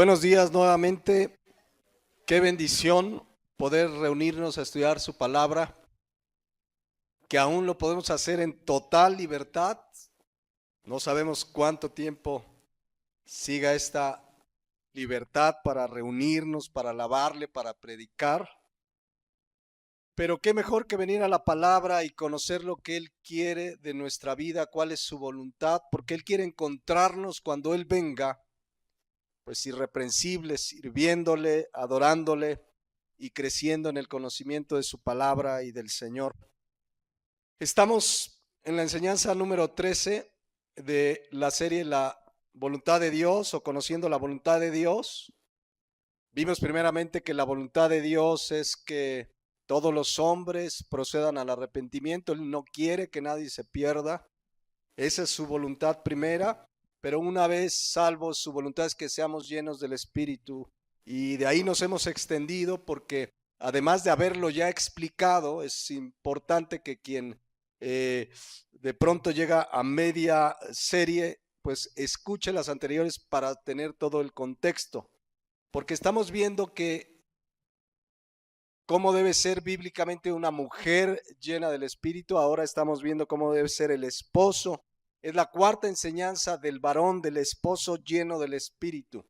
Buenos días nuevamente. Qué bendición poder reunirnos a estudiar su palabra, que aún lo podemos hacer en total libertad. No sabemos cuánto tiempo siga esta libertad para reunirnos, para alabarle, para predicar. Pero qué mejor que venir a la palabra y conocer lo que Él quiere de nuestra vida, cuál es su voluntad, porque Él quiere encontrarnos cuando Él venga, pues irreprensibles, sirviéndole, adorándole y creciendo en el conocimiento de su palabra y del Señor. Estamos en la enseñanza número 13 de la serie La voluntad de Dios o conociendo la voluntad de Dios. Vimos primeramente que la voluntad de Dios es que todos los hombres procedan al arrepentimiento. Él no quiere que nadie se pierda. Esa es su voluntad primera. Pero una vez salvos, su voluntad es que seamos llenos del Espíritu. Y de ahí nos hemos extendido porque además de haberlo ya explicado, es importante que quien de pronto llega a media serie, pues escuche las anteriores para tener todo el contexto. Porque estamos viendo que cómo debe ser bíblicamente una mujer llena del Espíritu. Ahora estamos viendo cómo debe ser el esposo. Es la cuarta enseñanza del varón, del esposo lleno del Espíritu.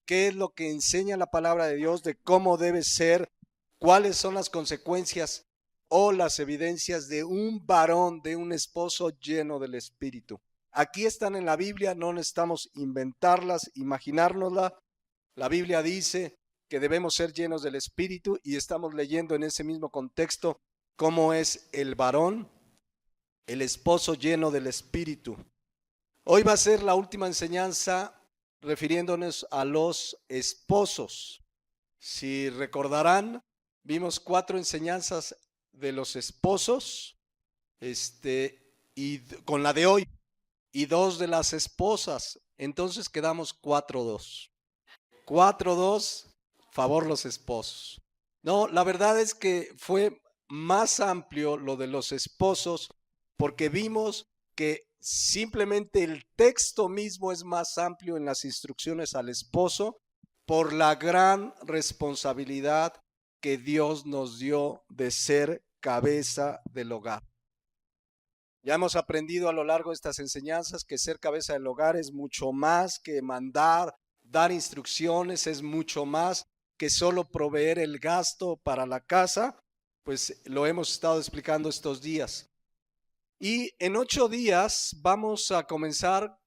¿Qué es lo que enseña la palabra de Dios de cómo debe ser? ¿Cuáles son las consecuencias o las evidencias de un varón, de un esposo lleno del Espíritu? Aquí están en la Biblia, no necesitamos inventarlas, imaginárnoslas. La Biblia dice que debemos ser llenos del Espíritu y estamos leyendo en ese mismo contexto cómo es el varón, el esposo lleno del Espíritu. Hoy va a ser la última enseñanza refiriéndonos a los esposos. Si recordarán, vimos 4 enseñanzas de los esposos, y con la de hoy, y 2 de las esposas. Entonces quedamos 4-2. 4-2, favor los esposos. No, la verdad es que fue más amplio lo de los esposos porque vimos que simplemente el texto mismo es más amplio en las instrucciones al esposo por la gran responsabilidad que Dios nos dio de ser cabeza del hogar. Ya hemos aprendido a lo largo de estas enseñanzas que ser cabeza del hogar es mucho más que mandar, dar instrucciones, es mucho más que solo proveer el gasto para la casa, pues lo hemos estado explicando estos días. Y en 8 días vamos a comenzar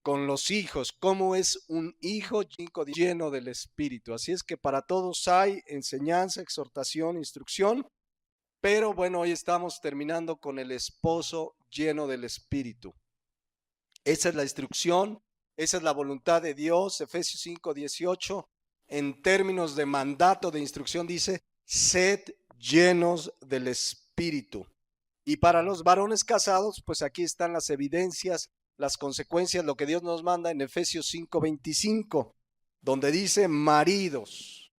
con los hijos, cómo es un hijo lleno del Espíritu. Así es que para todos hay enseñanza, exhortación, instrucción, pero bueno, hoy estamos terminando con el esposo lleno del Espíritu. Esa es la instrucción, esa es la voluntad de Dios. Efesios 5:18, en términos de mandato de instrucción dice, sed llenos del Espíritu. Y para los varones casados, pues aquí están las evidencias, las consecuencias, lo que Dios nos manda en Efesios 5:25, donde dice, maridos,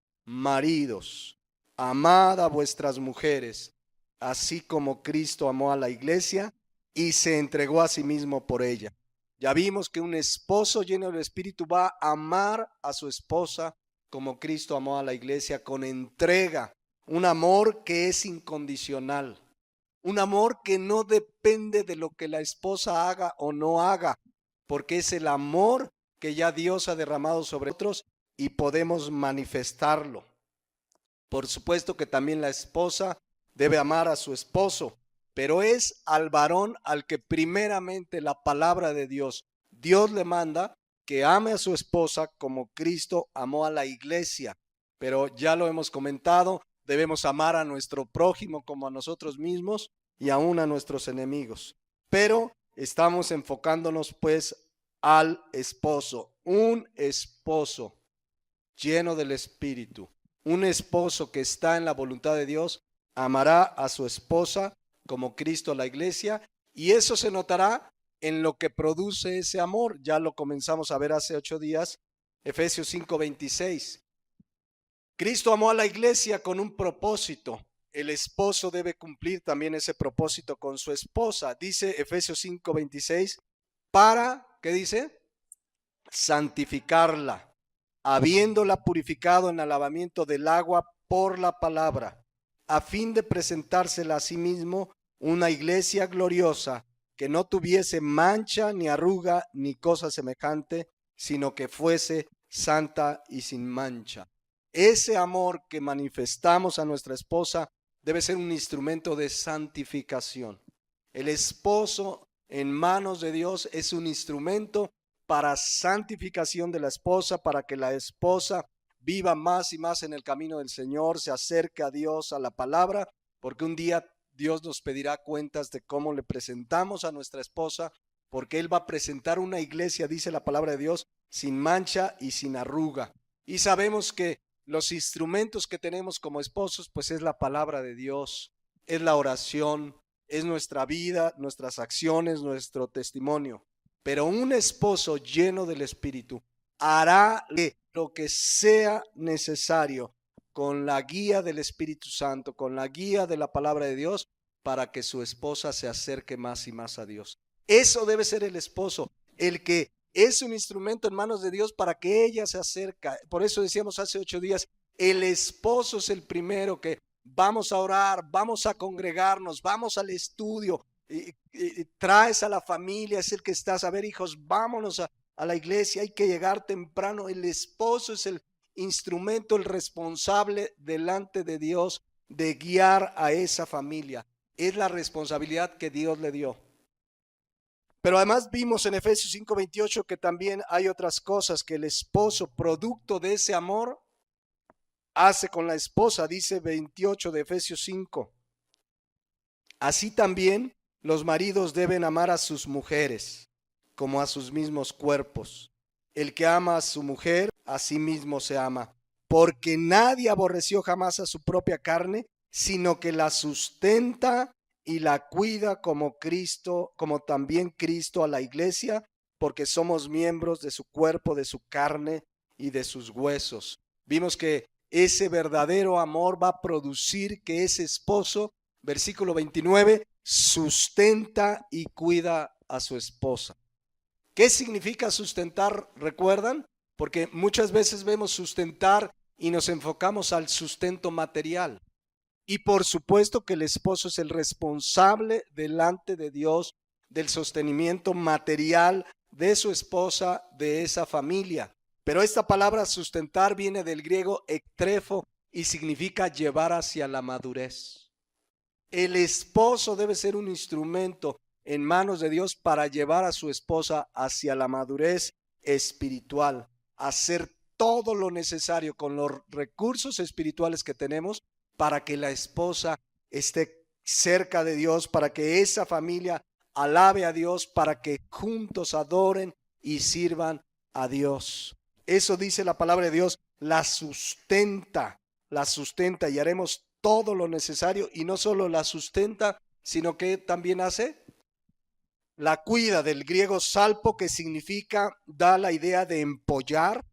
amad a vuestras mujeres, así como Cristo amó a la iglesia y se entregó a sí mismo por ella. Ya vimos que un esposo lleno del Espíritu va a amar a su esposa como Cristo amó a la iglesia, con entrega, un amor que es incondicional, un amor que no depende de lo que la esposa haga o no haga, porque es el amor que ya Dios ha derramado sobre nosotros y podemos manifestarlo. Por supuesto que también la esposa debe amar a su esposo, pero es al varón al que primeramente la palabra de Dios le manda que ame a su esposa como Cristo amó a la iglesia. Pero ya lo hemos comentado, debemos amar a nuestro prójimo como a nosotros mismos y aún a nuestros enemigos. Pero estamos enfocándonos pues al esposo, un esposo lleno del Espíritu. Un esposo que está en la voluntad de Dios amará a su esposa como Cristo a la iglesia, y eso se notará en lo que produce ese amor. Ya lo comenzamos a ver hace 8 días, Efesios 5:26. Cristo amó a la iglesia con un propósito. El esposo debe cumplir también ese propósito con su esposa. Dice Efesios 5:26, para, ¿qué dice? Santificarla. habiéndola purificado en el lavamiento del agua por la palabra, a fin de presentársela a sí mismo una iglesia gloriosa, que no tuviese mancha, ni arruga, ni cosa semejante, sino que fuese santa y sin mancha. Ese amor que manifestamos a nuestra esposa debe ser un instrumento de santificación. El esposo en manos de Dios es un instrumento para santificación de la esposa, para que la esposa viva más y más en el camino del Señor, se acerque a Dios, a la palabra, porque un día Dios nos pedirá cuentas de cómo le presentamos a nuestra esposa, porque Él va a presentar una iglesia, dice la palabra de Dios, sin mancha y sin arruga. Y sabemos que los instrumentos que tenemos como esposos, pues es la palabra de Dios, es la oración, es nuestra vida, nuestras acciones, nuestro testimonio. Pero un esposo lleno del Espíritu hará lo que sea necesario con la guía del Espíritu Santo, con la guía de la palabra de Dios, para que su esposa se acerque más y más a Dios. Eso debe ser el esposo, el que es un instrumento en manos de Dios para que ella se acerque. Por eso decíamos hace 8 días, el esposo es el primero que vamos a orar, vamos a congregarnos, vamos al estudio, traes a la familia, es el que estás, a ver hijos, vámonos a la iglesia, hay que llegar temprano. El esposo es el instrumento, el responsable delante de Dios de guiar a esa familia. Es la responsabilidad que Dios le dio. Pero además vimos en Efesios 5:28 que también hay otras cosas que el esposo, producto de ese amor, hace con la esposa. Dice 28 de Efesios 5. Así también los maridos deben amar a sus mujeres como a sus mismos cuerpos. El que ama a su mujer, a sí mismo se ama, porque nadie aborreció jamás a su propia carne, sino que la sustenta y la cuida como Cristo, como también Cristo a la iglesia, porque somos miembros de su cuerpo, de su carne y de sus huesos. Vimos que ese verdadero amor va a producir que ese esposo, versículo 29, sustenta y cuida a su esposa. ¿Qué significa sustentar? ¿Recuerdan? Porque muchas veces vemos sustentar y nos enfocamos al sustento material. Y por supuesto que el esposo es el responsable delante de Dios del sostenimiento material de su esposa, de esa familia. Pero esta palabra sustentar viene del griego ektrefo y significa llevar hacia la madurez. El esposo debe ser un instrumento en manos de Dios para llevar a su esposa hacia la madurez espiritual, hacer todo lo necesario con los recursos espirituales que tenemos para que la esposa esté cerca de Dios, para que esa familia alabe a Dios, para que juntos adoren y sirvan a Dios. Eso dice la palabra de Dios, la sustenta y haremos todo lo necesario, y no solo la sustenta, sino que también hace, la cuida, del griego salpo, que significa, da la idea de empollar,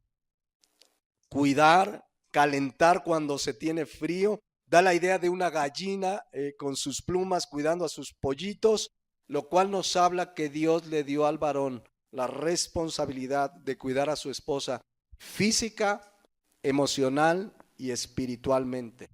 cuidar, calentar cuando se tiene frío, da la idea de una gallina con sus plumas cuidando a sus pollitos, lo cual nos habla que Dios le dio al varón la responsabilidad de cuidar a su esposa física, emocional y espiritualmente.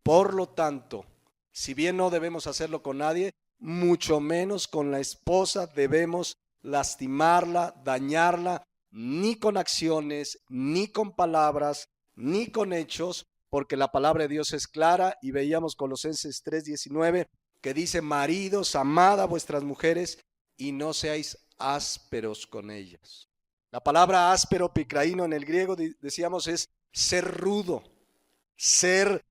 Por lo tanto, si bien no debemos hacerlo con nadie, mucho menos con la esposa debemos lastimarla, dañarla, ni con acciones, ni con palabras, ni con hechos, porque la palabra de Dios es clara, y veíamos Colosenses 3:19 que dice: maridos, amad a vuestras mujeres y no seáis ásperos con ellas. La palabra áspero, picraíno, en el griego decíamos es ser rudo, ser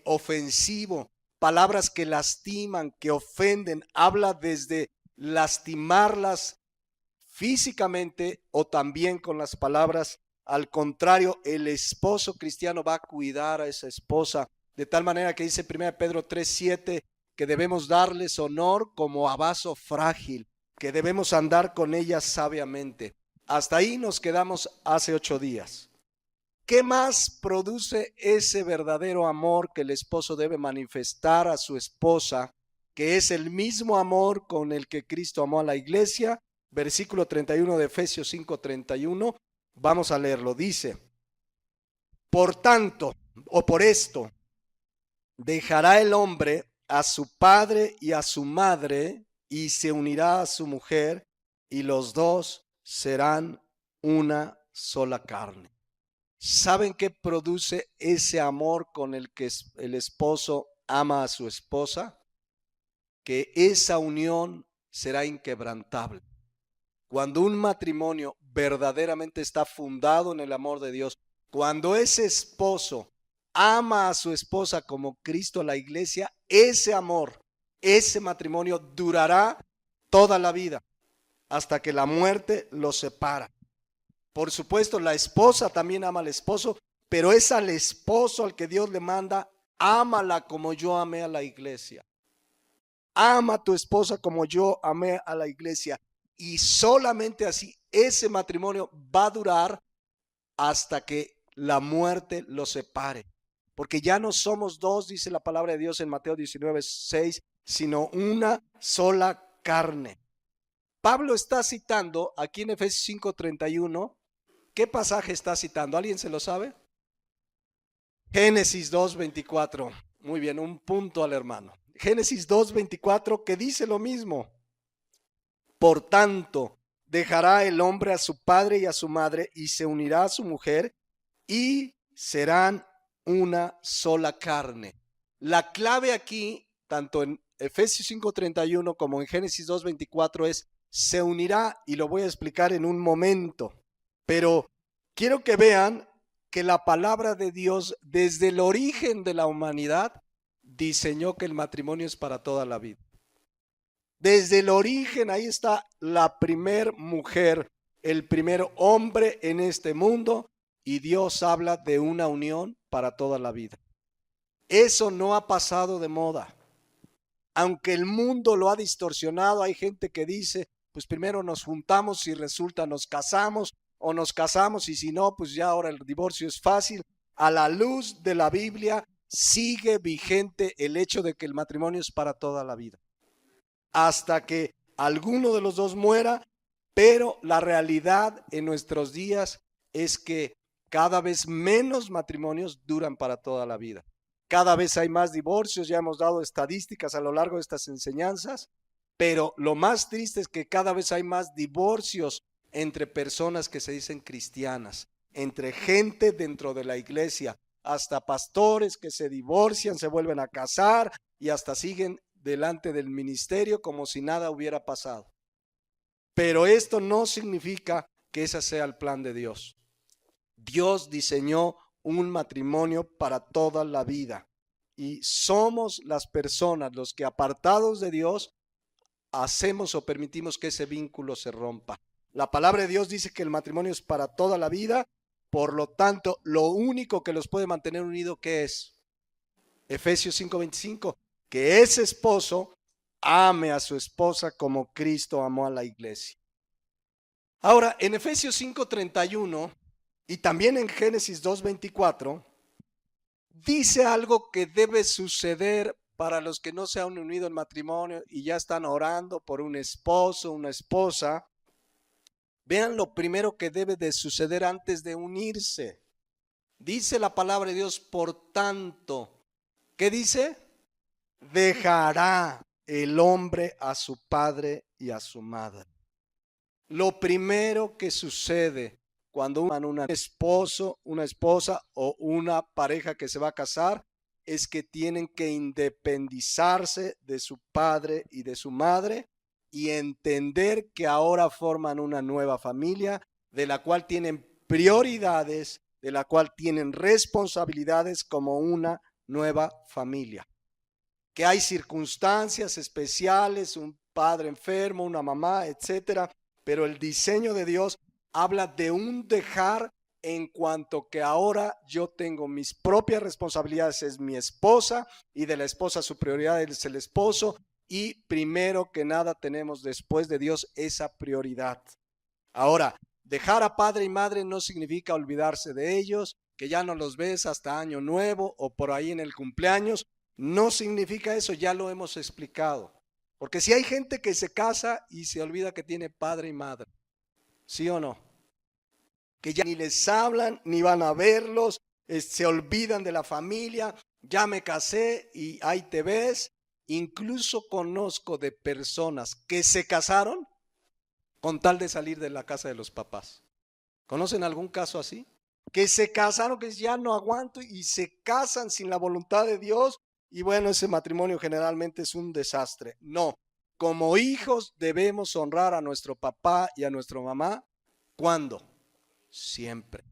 ofensivo, palabras que lastiman, que ofenden. Habla desde lastimarlas físicamente o también con las palabras. Al contrario, el esposo cristiano va a cuidar a esa esposa, de tal manera que dice 1 Pedro 3:7 que debemos darles honor como a vaso frágil, que debemos andar con ella sabiamente. Hasta ahí nos quedamos hace 8 días. ¿Qué más produce ese verdadero amor que el esposo debe manifestar a su esposa, que es el mismo amor con el que Cristo amó a la iglesia? Versículo 31 de Efesios 5:31, Vamos a leerlo. Dice, por tanto, o por esto, dejará el hombre a su padre y a su madre y se unirá a su mujer y los dos serán una sola carne. ¿Saben qué produce ese amor con el que el esposo ama a su esposa? Que esa unión será inquebrantable. Cuando un matrimonio verdaderamente está fundado en el amor de Dios, cuando ese esposo ama a su esposa como Cristo a la iglesia, ese amor, ese matrimonio durará toda la vida, hasta que la muerte los separa. Por supuesto, la esposa también ama al esposo, pero es al esposo al que Dios le manda, ámala como yo amé a la iglesia. Ama a tu esposa como yo amé a la iglesia. Y solamente así ese matrimonio va a durar hasta que la muerte los separe. Porque ya no somos dos, dice la palabra de Dios en Mateo 19:6, sino una sola carne. Pablo está citando aquí en Efesios 5:31. ¿Qué pasaje está citando? ¿Alguien se lo sabe? Génesis 2:24. Muy bien, un punto al hermano. Génesis 2:24 que dice lo mismo. Por tanto, dejará el hombre a su padre y a su madre y se unirá a su mujer y serán una sola carne. La clave aquí, tanto en Efesios 5:31 como en Génesis 2:24 es se unirá, y lo voy a explicar en un momento. Pero quiero que vean que la palabra de Dios desde el origen de la humanidad diseñó que el matrimonio es para toda la vida. Desde el origen, ahí está la primer mujer, el primer hombre en este mundo, y Dios habla de una unión para toda la vida. Eso no ha pasado de moda. Aunque el mundo lo ha distorsionado, hay gente que dice, pues primero nos juntamos y resulta nos casamos, o nos casamos y si no, pues ya ahora el divorcio es fácil. A la luz de la Biblia sigue vigente el hecho de que el matrimonio es para toda la vida, hasta que alguno de los dos muera, pero la realidad en nuestros días es que cada vez menos matrimonios duran para toda la vida. Cada vez hay más divorcios, ya hemos dado estadísticas a lo largo de estas enseñanzas, pero lo más triste es que cada vez hay más divorcios entre personas que se dicen cristianas, entre gente dentro de la iglesia, hasta pastores que se divorcian, se vuelven a casar y hasta siguen delante del ministerio como si nada hubiera pasado. Pero esto no significa que ese sea el plan de Dios. Dios diseñó un matrimonio para toda la vida y somos las personas los que, apartados de Dios, hacemos o permitimos que ese vínculo se rompa. La palabra de Dios dice que el matrimonio es para toda la vida, por lo tanto, lo único que los puede mantener unidos, ¿qué es? Efesios 5:25, que ese esposo ame a su esposa como Cristo amó a la iglesia. Ahora, en Efesios 5:31 y también en Génesis 2:24, dice algo que debe suceder para los que no se han unido en matrimonio y ya están orando por un esposo, una esposa. Vean lo primero que debe de suceder antes de unirse. Dice la palabra de Dios, por tanto, ¿qué dice? Dejará el hombre a su padre y a su madre. Lo primero que sucede cuando un esposo, una esposa o una pareja que se va a casar es que tienen que independizarse de su padre y de su madre y entender que ahora forman una nueva familia de la cual tienen prioridades, de la cual tienen responsabilidades como una nueva familia. Que hay circunstancias especiales, un padre enfermo, una mamá, etcétera, pero el diseño de Dios habla de un dejar en cuanto que ahora yo tengo mis propias responsabilidades, es mi esposa, y de la esposa su prioridad es el esposo, y primero que nada tenemos después de Dios esa prioridad. Ahora, dejar a padre y madre no significa olvidarse de ellos, que ya no los ves hasta año nuevo o por ahí en el cumpleaños. No significa eso, ya lo hemos explicado. Porque si hay gente que se casa y se olvida que tiene padre y madre, ¿sí o no? que ya ni les hablan, ni van a verlos, se olvidan de la familia, ya me casé y ahí te ves. Incluso conozco de personas que se casaron con tal de salir de la casa de los papás. ¿Conocen algún caso así? Que se casaron, que ya no aguanto y se casan sin la voluntad de Dios y bueno, ese matrimonio generalmente es un desastre. No, como hijos debemos honrar a nuestro papá y a nuestra mamá. ¿Cuándo? Siempre.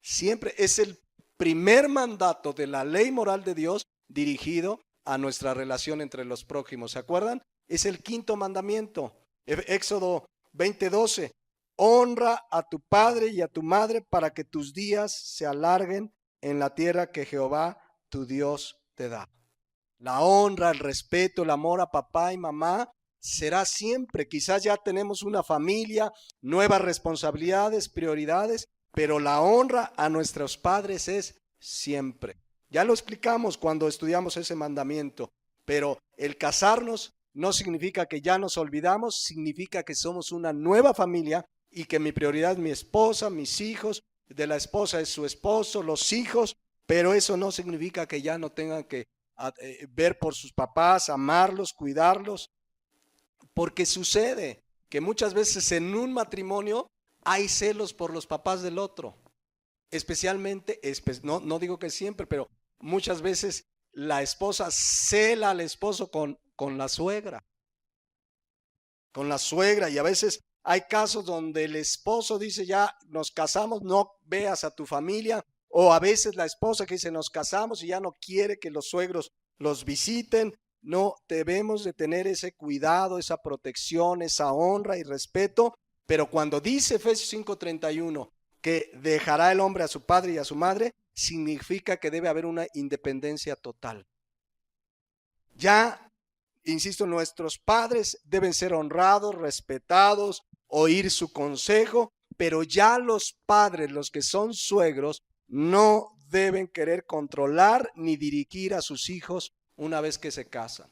Siempre es el primer mandato de la ley moral de Dios dirigido a nuestra relación entre los prójimos. ¿Se acuerdan? Es el quinto mandamiento. Éxodo 20:12. Honra a tu padre y a tu madre para que tus días se alarguen en la tierra que Jehová tu Dios te da. La honra, el respeto, el amor a papá y mamá será siempre. Quizás ya tenemos una familia, nuevas responsabilidades, prioridades, pero la honra a nuestros padres es siempre. Ya lo explicamos cuando estudiamos ese mandamiento, pero el casarnos no significa que ya nos olvidamos, significa que somos una nueva familia y que mi prioridad es mi esposa, mis hijos, de la esposa es su esposo, los hijos, pero eso no significa que ya no tengan que ver por sus papás, amarlos, cuidarlos, porque sucede que muchas veces en un matrimonio hay celos por los papás del otro, especialmente, no digo que siempre, pero muchas veces la esposa cela al esposo con la suegra, y a veces hay casos donde el esposo dice ya nos casamos, no veas a tu familia, o a veces la esposa que dice nos casamos y ya no quiere que los suegros los visiten. No, debemos de tener ese cuidado, esa protección, esa honra y respeto, pero cuando dice Efesios 5:31 que dejará el hombre a su padre y a su madre, significa que debe haber una independencia total. Ya, insisto, nuestros padres deben ser honrados, respetados, oír su consejo, pero ya los padres, los que son suegros, no deben querer controlar ni dirigir a sus hijos una vez que se casan.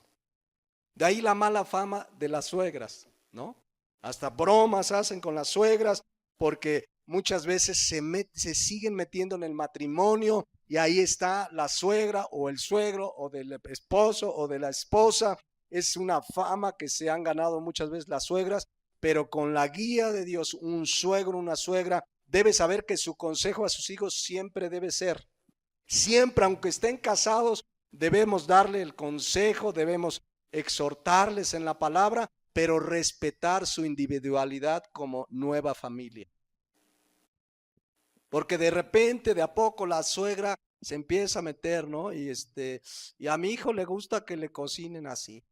De ahí la mala fama de las suegras, ¿no? Hasta bromas hacen con las suegras porque muchas veces se siguen metiendo en el matrimonio y ahí está la suegra o el suegro o del esposo o de la esposa. Es una fama que se han ganado muchas veces las suegras, pero con la guía de Dios, un suegro, una suegra, debe saber que su consejo a sus hijos siempre debe ser, siempre, aunque estén casados, debemos darle el consejo, debemos exhortarles en la palabra, pero respetar su individualidad como nueva familia. Porque de repente, de a poco, la suegra se empieza a meter, ¿no? Y a mi hijo le gusta que le cocinen así.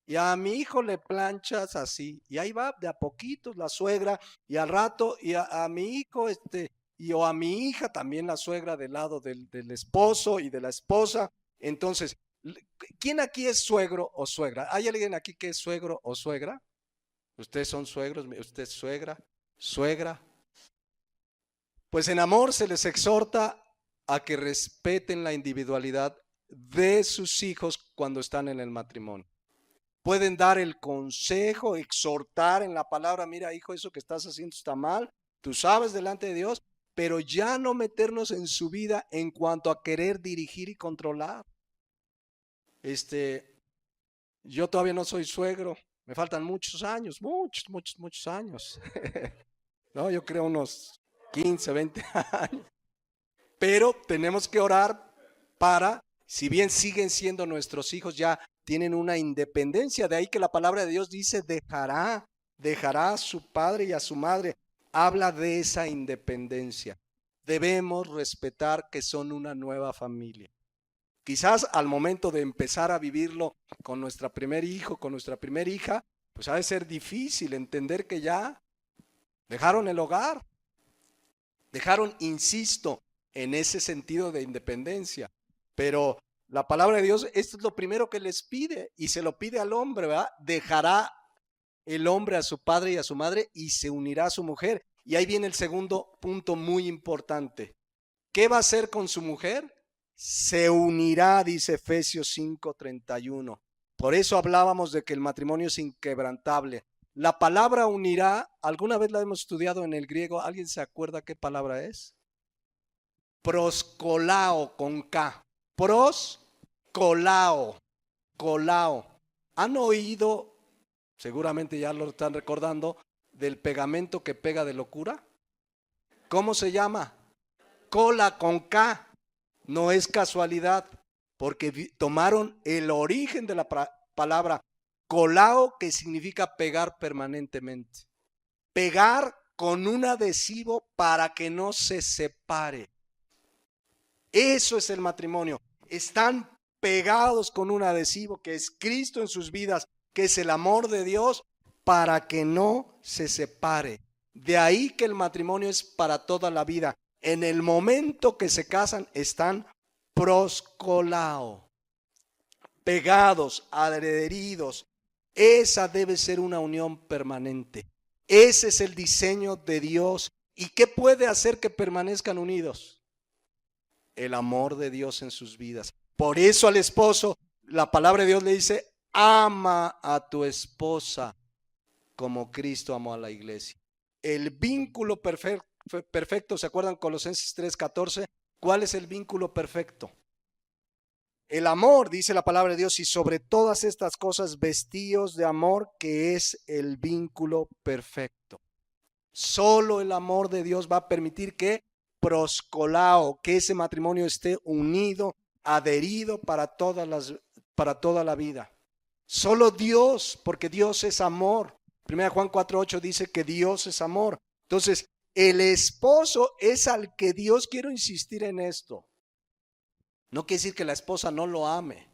Y a mi hijo le planchas así. Y ahí va de a poquitos la suegra. Y al rato, y a mi hijo, o a mi hija, también la suegra del lado del esposo y de la esposa. Entonces, ¿quién aquí es suegro o suegra? ¿Hay alguien aquí que es suegro o suegra? Ustedes son suegros, usted es suegra. Pues en amor se les exhorta a que respeten la individualidad de sus hijos cuando están en el matrimonio. Pueden dar el consejo, exhortar en la palabra, mira hijo, eso que estás haciendo está mal, tú sabes delante de Dios, pero ya no meternos en su vida en cuanto a querer dirigir y controlar. Yo todavía no soy suegro, me faltan muchos años, muchos años. No, yo creo unos 15, 20 años. Pero tenemos que orar para, si bien siguen siendo nuestros hijos, ya tienen una independencia. De ahí que la palabra de Dios dice, dejará a su padre y a su madre. Habla de esa independencia. Debemos respetar que son una nueva familia. Quizás al momento de empezar a vivirlo con nuestro primer hijo, con nuestra primera hija, pues ha de ser difícil entender que ya dejaron el hogar. Dejaron, insisto, en ese sentido de independencia. Pero la palabra de Dios, esto es lo primero que les pide y se lo pide al hombre, ¿verdad? Dejará el hombre a su padre y a su madre y se unirá a su mujer. Y ahí viene el segundo punto muy importante. ¿Qué va a hacer con su mujer? Se unirá, dice Efesios 5:31. Por eso hablábamos de que el matrimonio es inquebrantable. La palabra unirá, ¿alguna vez la hemos estudiado en el griego? ¿Alguien se acuerda qué palabra es? Proscolao con K. Proscolao, colao. ¿Han oído, seguramente ya lo están recordando, del pegamento que pega de locura? ¿Cómo se llama? Cola con K. No es casualidad, porque tomaron el origen de la palabra colao, que significa pegar permanentemente. Pegar con un adhesivo para que no se separe. Eso es el matrimonio. Están pegados con un adhesivo que es Cristo en sus vidas, que es el amor de Dios, para que no se separe. De ahí que el matrimonio es para toda la vida. En el momento que se casan, están proscolao, pegados, adheridos. Esa debe ser una unión permanente. Ese es el diseño de Dios. ¿Y qué puede hacer que permanezcan unidos? El amor de Dios en sus vidas. Por eso al esposo, la palabra de Dios le dice: ama a tu esposa como Cristo amó a la iglesia. El vínculo perfecto, ¿se acuerdan? Colosenses 3:14. ¿Cuál es el vínculo perfecto? El amor, dice la palabra de Dios, y sobre todas estas cosas vestíos de amor, que es el vínculo perfecto. Solo el amor de Dios va a permitir que proscolao, que ese matrimonio esté unido, adherido para toda la vida. Solo Dios, porque Dios es amor. 1 Juan 4:8 dice que Dios es amor. Entonces, el esposo es al que Dios, quiero insistir en esto. No quiere decir que la esposa no lo ame,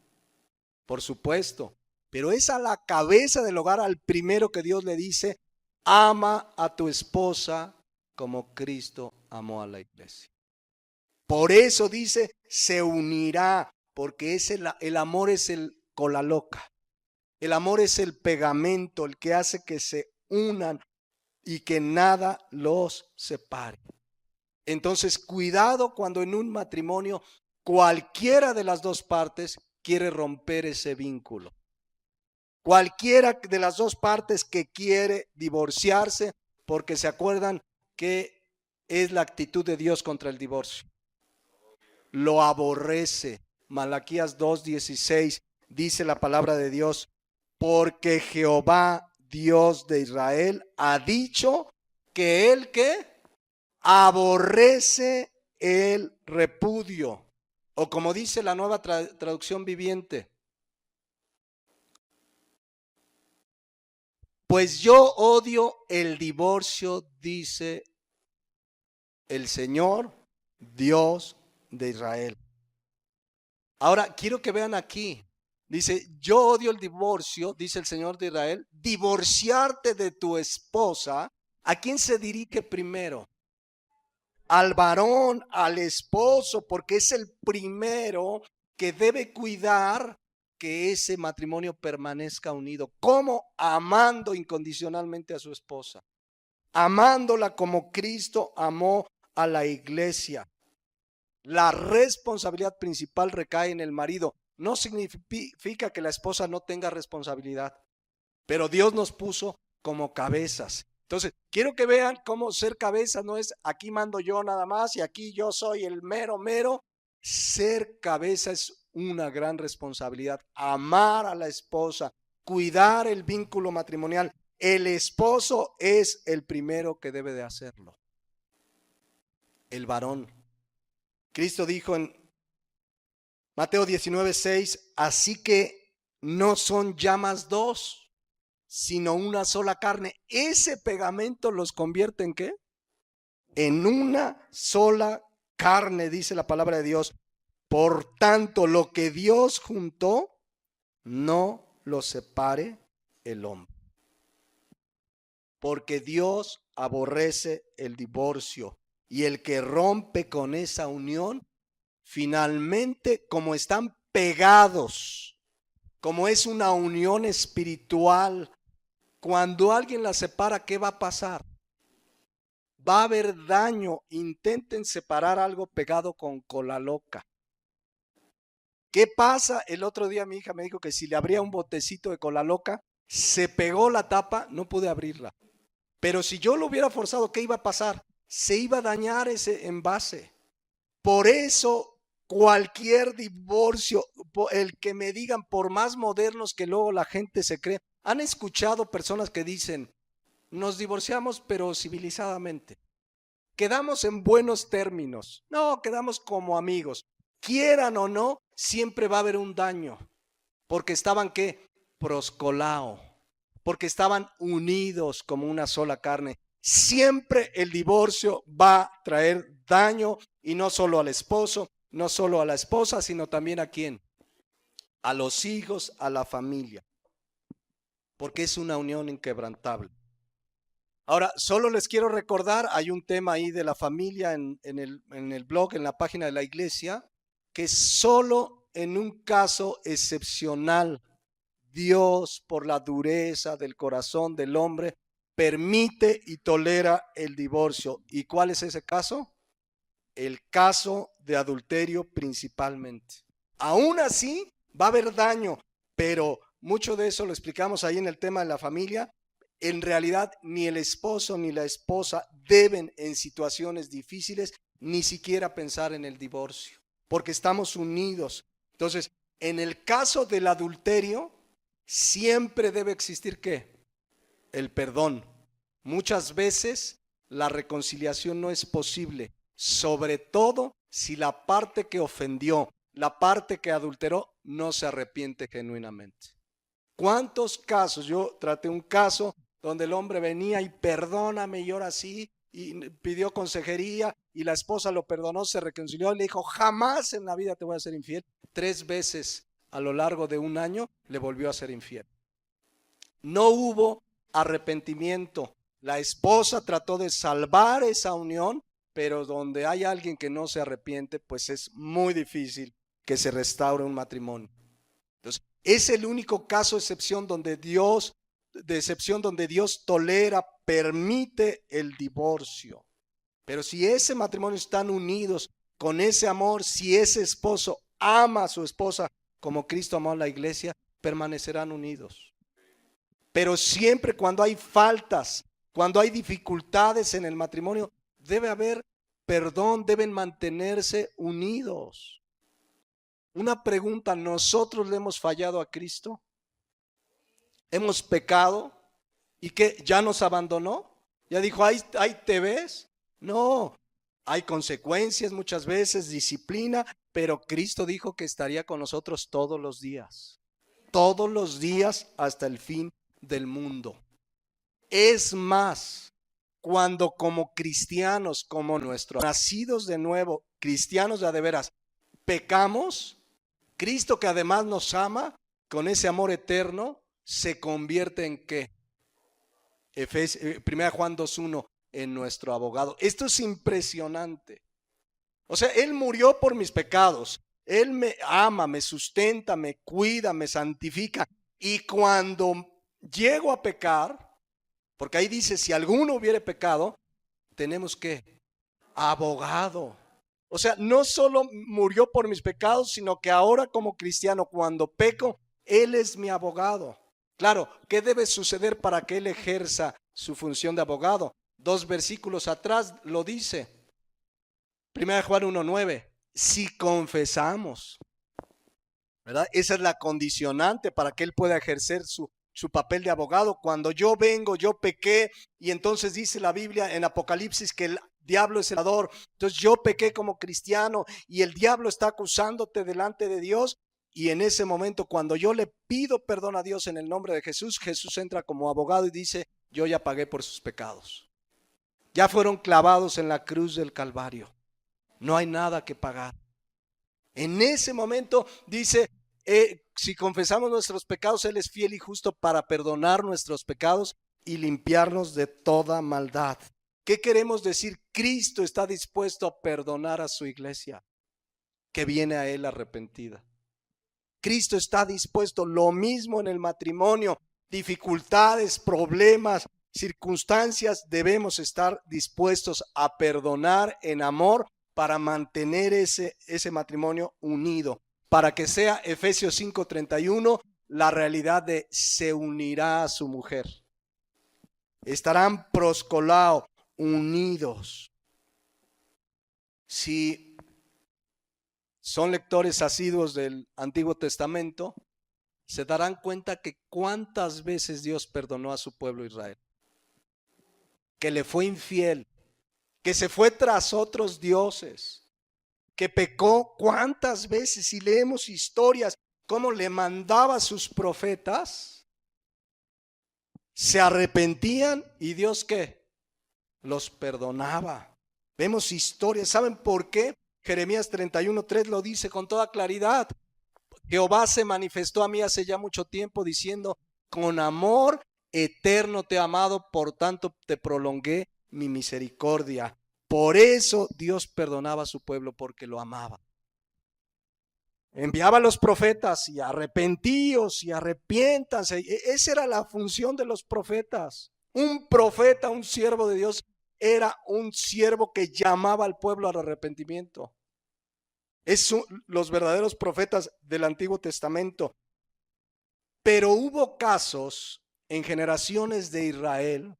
por supuesto, pero es a la cabeza del hogar, al primero que Dios le dice: ama a tu esposa como Cristo amó a la iglesia. Por eso dice, se unirá, porque el amor es el cola loca. El amor es el pegamento, el que hace que se unan y que nada los separe. Entonces, cuidado cuando en un matrimonio cualquiera de las dos partes quiere romper ese vínculo. Cualquiera de las dos partes que quiere divorciarse, porque se acuerdan que es la actitud de Dios contra el divorcio. Lo aborrece. Malaquías 2:16 dice la palabra de Dios: porque Jehová, Dios de Israel, ha dicho que él que aborrece el repudio. O como dice la Nueva Traducción Viviente: pues yo odio el divorcio, dice el Señor, Dios de Israel. Ahora, quiero que vean aquí. Dice: yo odio el divorcio, dice el Señor de Israel. Divorciarte de tu esposa. ¿A quién se dirige primero? Al varón, al esposo, porque es el primero que debe cuidar que ese matrimonio permanezca unido. ¿Cómo? Amando incondicionalmente a su esposa, amándola como Cristo amó a la iglesia. La responsabilidad principal recae en el marido. No significa que la esposa no tenga responsabilidad, pero Dios nos puso como cabezas. Entonces, quiero que vean cómo ser cabeza no es aquí mando yo nada más y aquí yo soy el mero. Ser cabeza es una gran responsabilidad. Amar a la esposa, cuidar el vínculo matrimonial. El esposo es el primero que debe de hacerlo. El varón. Cristo dijo en Mateo 19:6: así que no son ya más dos, sino una sola carne. Ese pegamento los convierte ¿en qué? En una sola carne, dice la palabra de Dios. Por tanto, lo que Dios juntó, no lo separe el hombre. Porque Dios aborrece el divorcio, y el que rompe con esa unión, finalmente, como están pegados, como es una unión espiritual, cuando alguien la separa, ¿qué va a pasar? Va a haber daño. Intenten separar algo pegado con cola loca. ¿Qué pasa? El otro día mi hija me dijo que si le abría un botecito de cola loca, Se pegó la tapa, no pude abrirla. Pero si yo lo hubiera forzado, ¿qué iba a pasar? Se iba a dañar ese envase. Por eso cualquier divorcio, el que me digan, por más modernos que luego la gente se cree, han escuchado personas que dicen, nos divorciamos pero civilizadamente. Quedamos en buenos términos. No, quedamos como amigos. Quieran o no, siempre va a haber un daño. Porque estaban, ¿qué? Proscolao. Porque estaban unidos como una sola carne. Siempre el divorcio va a traer daño, y no solo al esposo, no solo a la esposa, sino también a quién, a los hijos, a la familia, porque es una unión inquebrantable. Ahora, solo les quiero recordar, hay un tema ahí de la familia en el blog, en la página de la iglesia, que solo en un caso excepcional, Dios, por la dureza del corazón del hombre, permite y tolera el divorcio. ¿Y cuál es ese caso? El caso de adulterio principalmente. Aún así va a haber daño, pero mucho de eso lo explicamos ahí en el tema de la familia. En realidad ni el esposo ni la esposa deben en situaciones difíciles ni siquiera pensar en el divorcio, porque estamos unidos. Entonces, en el caso del adulterio, siempre debe existir ¿qué? El perdón. Muchas veces la reconciliación no es posible, sobre todo si la parte que ofendió, la parte que adulteró, no se arrepiente genuinamente. ¿Cuántos casos? Yo traté un caso donde el hombre venía y perdóname, y ahora sí, y pidió consejería, y la esposa lo perdonó, se reconcilió y le dijo, jamás en la vida te voy a ser infiel. 3 veces a lo largo de un año le volvió a ser infiel. No hubo arrepentimiento. La esposa trató de salvar esa unión, pero donde hay alguien que no se arrepiente, pues es muy difícil que se restaure un matrimonio. Entonces, es el único caso de excepción donde Dios tolera, permite el divorcio. Pero si ese matrimonio están unidos con ese amor, si ese esposo ama a su esposa como Cristo amó a la iglesia, permanecerán unidos. Pero siempre cuando hay faltas, cuando hay dificultades en el matrimonio, debe haber perdón, deben mantenerse unidos. Una pregunta, ¿nosotros le hemos fallado a Cristo? ¿Hemos pecado? ¿Y qué? ¿Ya nos abandonó? ¿Ya dijo, ahí te ves? No, hay consecuencias muchas veces, disciplina, pero Cristo dijo que estaría con nosotros todos los días hasta el fin del mundo. Es más, cuando como cristianos, como nuestros nacidos de nuevo, cristianos de a de veras, pecamos, Cristo, que además nos ama con ese amor eterno, se convierte en ¿qué? 1 Juan 2:1, en nuestro abogado. Esto es impresionante. O sea, Él murió por mis pecados. Él me ama, me sustenta, me cuida, me santifica. Y cuando llego a pecar, porque ahí dice, si alguno hubiere pecado, tenemos ¿qué? Abogado. O sea, no solo murió por mis pecados, sino que ahora como cristiano, cuando peco, Él es mi abogado. Claro, ¿qué debe suceder para que Él ejerza su función de abogado? 2 versículos atrás lo dice. 1 Juan 1:9. Si confesamos, ¿verdad? Esa es la condicionante para que Él pueda ejercer su papel de abogado. Cuando yo vengo, yo pequé, y entonces dice la Biblia en Apocalipsis que el diablo es el acusador. Entonces yo pequé como cristiano y el diablo está acusándote delante de Dios, y en ese momento cuando yo le pido perdón a Dios en el nombre de Jesús, Jesús entra como abogado y dice, yo ya pagué por sus pecados. Ya fueron clavados en la cruz del Calvario. No hay nada que pagar. En ese momento dice, si confesamos nuestros pecados, Él es fiel y justo para perdonar nuestros pecados y limpiarnos de toda maldad. ¿Qué queremos decir? Cristo está dispuesto a perdonar a su iglesia que viene a Él arrepentida. Cristo está dispuesto, lo mismo en el matrimonio, dificultades, problemas, circunstancias, debemos estar dispuestos a perdonar en amor para mantener ese matrimonio unido, para que sea Efesios 5:31, la realidad de se unirá a su mujer. Estarán proscolao, unidos. Si son lectores asiduos del Antiguo Testamento, se darán cuenta que cuántas veces Dios perdonó a su pueblo Israel, que le fue infiel, que se fue tras otros dioses, que pecó cuántas veces. Si leemos historias, cómo le mandaba a sus profetas, se arrepentían y Dios ¿qué? Los perdonaba. Vemos historias. ¿Saben por qué? Jeremías 31:3 lo dice con toda claridad. Jehová se manifestó a mí hace ya mucho tiempo diciendo, con amor eterno te he amado, por tanto te prolongué mi misericordia. Por eso Dios perdonaba a su pueblo, porque lo amaba. Enviaba a los profetas y arrepentíos y arrepiéntanse. Esa era la función de los profetas. Un profeta, un siervo de Dios, era un siervo que llamaba al pueblo al arrepentimiento. Los verdaderos profetas del Antiguo Testamento. Pero hubo casos en generaciones de Israel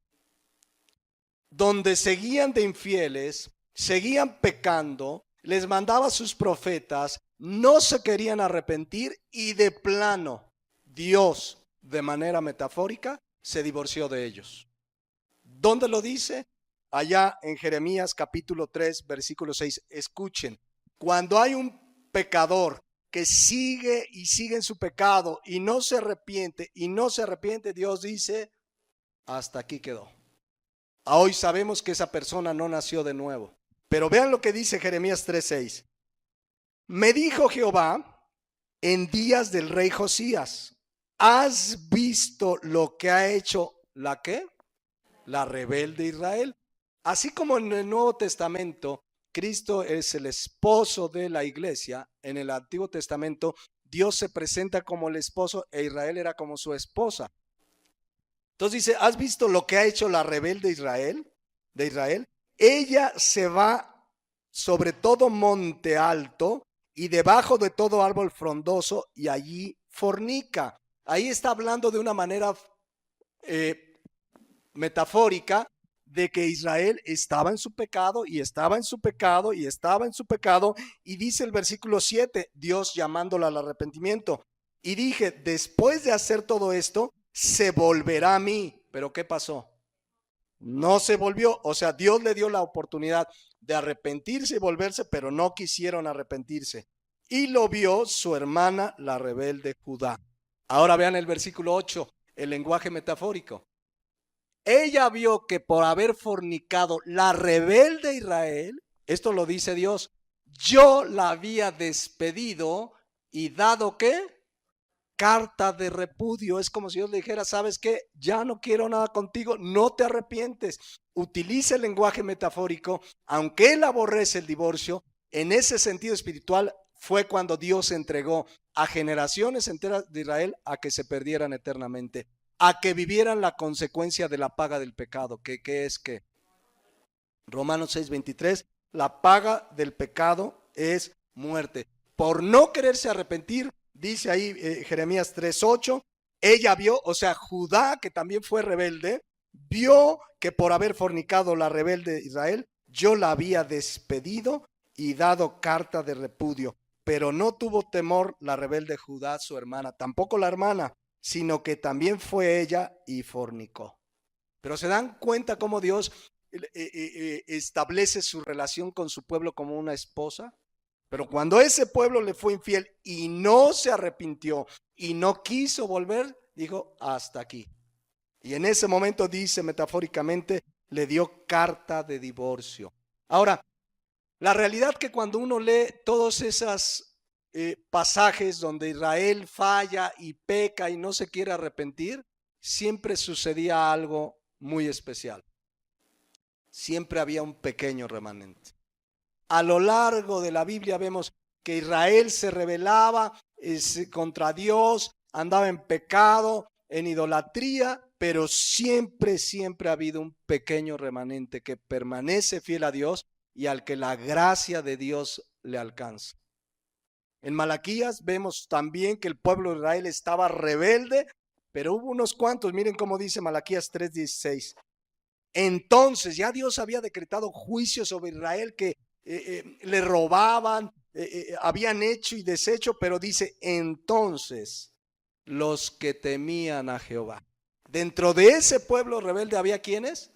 donde seguían de infieles, seguían pecando, les mandaba a sus profetas, no se querían arrepentir y de plano Dios, de manera metafórica, se divorció de ellos. ¿Dónde lo dice? Allá en Jeremías capítulo 3, versículo 6. Escuchen, cuando hay un pecador que sigue y sigue en su pecado y no se arrepiente, Dios dice, hasta aquí quedó. Hoy sabemos que esa persona no nació de nuevo. Pero vean lo que dice Jeremías 3:6. Me dijo Jehová en días del rey Josías, ¿has visto lo que ha hecho la qué? La rebelde Israel. Así como en el Nuevo Testamento, Cristo es el esposo de la iglesia, en el Antiguo Testamento, Dios se presenta como el esposo e Israel era como su esposa. Entonces dice, ¿has visto lo que ha hecho la rebelde Israel? De Israel. Ella se va sobre todo monte alto y debajo de todo árbol frondoso y allí fornica. Ahí está hablando de una manera metafórica de que Israel estaba en su pecado y estaba en su pecado y estaba en su pecado. Y dice el versículo 7, Dios llamándola al arrepentimiento. Y dije, después de hacer todo esto, se volverá a mí. ¿Pero qué pasó? No se volvió. O sea, Dios le dio la oportunidad de arrepentirse y volverse, pero no quisieron arrepentirse. Y lo vio su hermana, la rebelde Judá. Ahora vean el versículo 8, el lenguaje metafórico. Ella vio que por haber fornicado la rebelde Israel, esto lo dice Dios, yo la había despedido y dado ¿qué? Carta de repudio. Es como si Dios le dijera, ¿sabes qué? Ya no quiero nada contigo, no te arrepientes. Utiliza el lenguaje metafórico, aunque él aborrece el divorcio, en ese sentido espiritual fue cuando Dios entregó a generaciones enteras de Israel a que se perdieran eternamente, a que vivieran la consecuencia de la paga del pecado, que es que Romanos 6:23, la paga del pecado es muerte. Por no quererse arrepentir, dice ahí Jeremías 3:8, ella vio, o sea, Judá, que también fue rebelde, vio que por haber fornicado la rebelde Israel, yo la había despedido y dado carta de repudio. Pero no tuvo temor la rebelde Judá, su hermana, tampoco la hermana, sino que también fue ella y fornicó. Pero se dan cuenta cómo Dios establece su relación con su pueblo como una esposa. Pero cuando ese pueblo le fue infiel y no se arrepintió y no quiso volver, dijo, hasta aquí. Y en ese momento, dice metafóricamente, le dio carta de divorcio. Ahora, la realidad que cuando uno lee todos esos pasajes donde Israel falla y peca y no se quiere arrepentir, siempre sucedía algo muy especial. Siempre había un pequeño remanente. A lo largo de la Biblia vemos que Israel se rebelaba contra Dios, andaba en pecado, en idolatría, pero siempre ha habido un pequeño remanente que permanece fiel a Dios y al que la gracia de Dios le alcanza. En Malaquías vemos también que el pueblo de Israel estaba rebelde, pero hubo unos cuantos, miren cómo dice Malaquías 3:16. Entonces ya Dios había decretado juicio sobre Israel que le robaban, habían hecho y deshecho, pero dice, entonces los que temían a Jehová. Dentro de ese pueblo rebelde había quienes,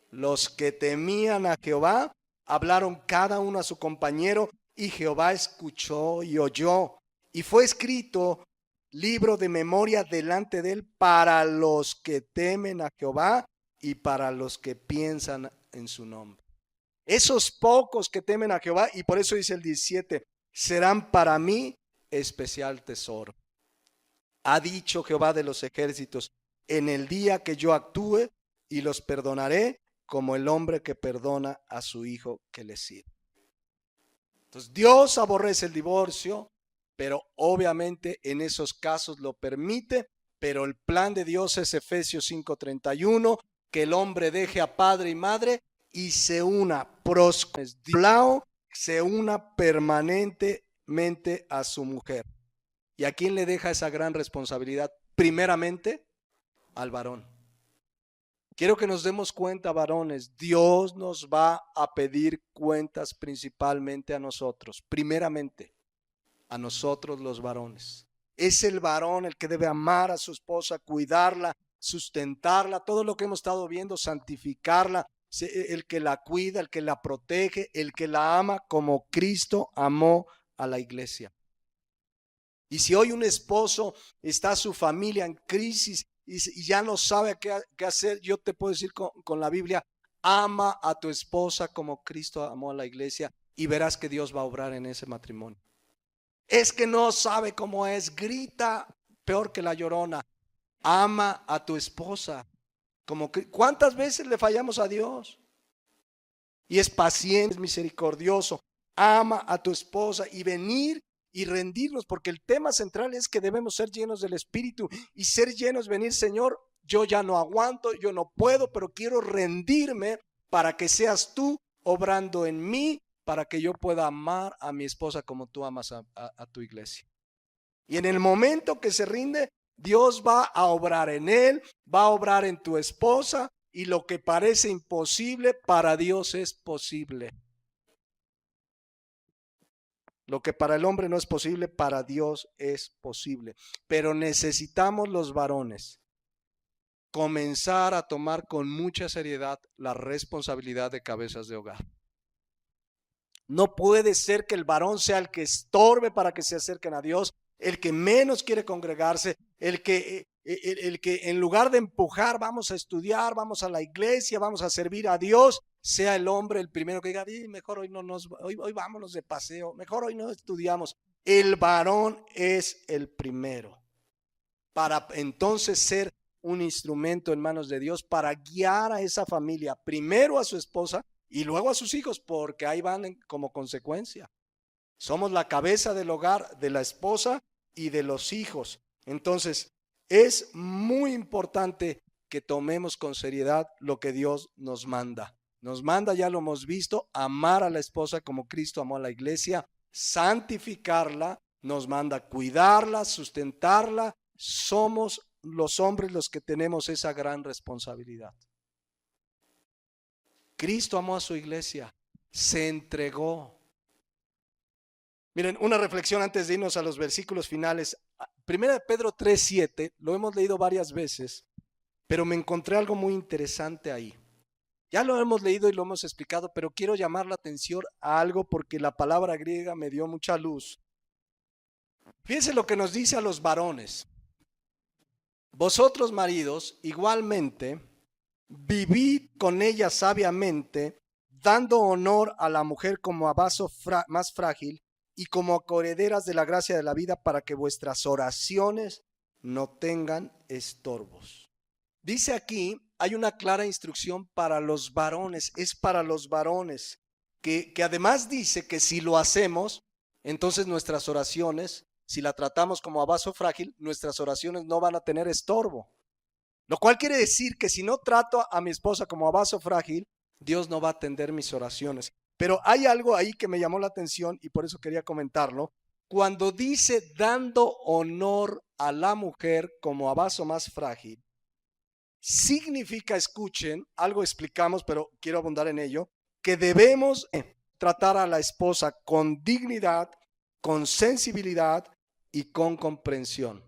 los que temían a Jehová, hablaron cada uno a su compañero y Jehová escuchó y oyó. Y fue escrito libro de memoria delante de él para los que temen a Jehová y para los que piensan en su nombre. Esos pocos que temen a Jehová, y por eso dice el 17, serán para mí especial tesoro. Ha dicho Jehová de los ejércitos, en el día que yo actúe y los perdonaré como el hombre que perdona a su hijo que le sirve. Entonces Dios aborrece el divorcio, pero obviamente en esos casos lo permite, pero el plan de Dios es Efesios 5:31, que el hombre deje a padre y madre y se una se una permanentemente a su mujer. ¿Y a quién le deja esa gran responsabilidad? Primeramente, al varón. Quiero que nos demos cuenta, varones, Dios nos va a pedir cuentas principalmente a nosotros, primeramente a nosotros los varones. Es el varón el que debe amar a su esposa, cuidarla, sustentarla, todo lo que hemos estado viendo, santificarla, el que la cuida, el que la protege, el que la ama como Cristo amó a la iglesia. Y si hoy un esposo está su familia en crisis y ya no sabe qué hacer, yo te puedo decir con la Biblia, ama a tu esposa como Cristo amó a la iglesia y verás que Dios va a obrar en ese matrimonio. Es que no sabe cómo es, grita peor que la llorona. Ama a tu esposa. ¿Cuántas veces le fallamos a Dios? Y es paciente, es misericordioso. Ama a tu esposa y venir y rendirnos, porque el tema central es que debemos ser llenos del Espíritu y ser llenos, venir, Señor, yo ya no aguanto, yo no puedo, pero quiero rendirme para que seas tú obrando en mí, para que yo pueda amar a mi esposa como tú amas a tu iglesia. Y en el momento que se rinde, Dios va a obrar en él, va a obrar en tu esposa, y lo que parece imposible para Dios es posible. Lo que para el hombre no es posible, para Dios es posible. Pero necesitamos los varones comenzar a tomar con mucha seriedad la responsabilidad de cabezas de hogar. No puede ser que el varón sea el que estorbe para que se acerquen a Dios, el que menos quiere congregarse, el que en lugar de empujar, vamos a estudiar, vamos a la iglesia, vamos a servir a Dios, sea el hombre el primero que diga, mejor hoy vámonos de paseo, mejor hoy no estudiamos. El varón es el primero para entonces ser un instrumento en manos de Dios para guiar a esa familia, primero a su esposa y luego a sus hijos, porque ahí van como consecuencia. Somos la cabeza del hogar, de la esposa y de los hijos. Entonces, es muy importante que tomemos con seriedad lo que Dios nos manda. Nos manda, ya lo hemos visto, amar a la esposa como Cristo amó a la iglesia, santificarla, nos manda cuidarla, sustentarla. Somos los hombres los que tenemos esa gran responsabilidad. Cristo amó a su iglesia, se entregó. Miren, una reflexión antes de irnos a los versículos finales. Primera de Pedro 3:7, lo hemos leído varias veces, pero me encontré algo muy interesante ahí. Ya lo hemos leído y lo hemos explicado, pero quiero llamar la atención a algo porque la palabra griega me dio mucha luz. Fíjense lo que nos dice a los varones. Vosotros, maridos, igualmente, vivid con ella sabiamente, dando honor a la mujer como a vaso más frágil y como coherederas de la gracia de la vida, para que vuestras oraciones no tengan estorbos. Dice aquí, hay una clara instrucción para los varones, es para los varones, que además dice que si lo hacemos, entonces nuestras oraciones, si la tratamos como a vaso frágil, nuestras oraciones no van a tener estorbo. Lo cual quiere decir que si no trato a mi esposa como a vaso frágil, Dios no va a atender mis oraciones. Pero hay algo ahí que me llamó la atención y por eso quería comentarlo. cuando dice dando honor a la mujer como a vaso más frágil, significa, escuchen, algo explicamos, pero quiero abundar en ello, que debemos tratar a la esposa con dignidad, con sensibilidad y con comprensión.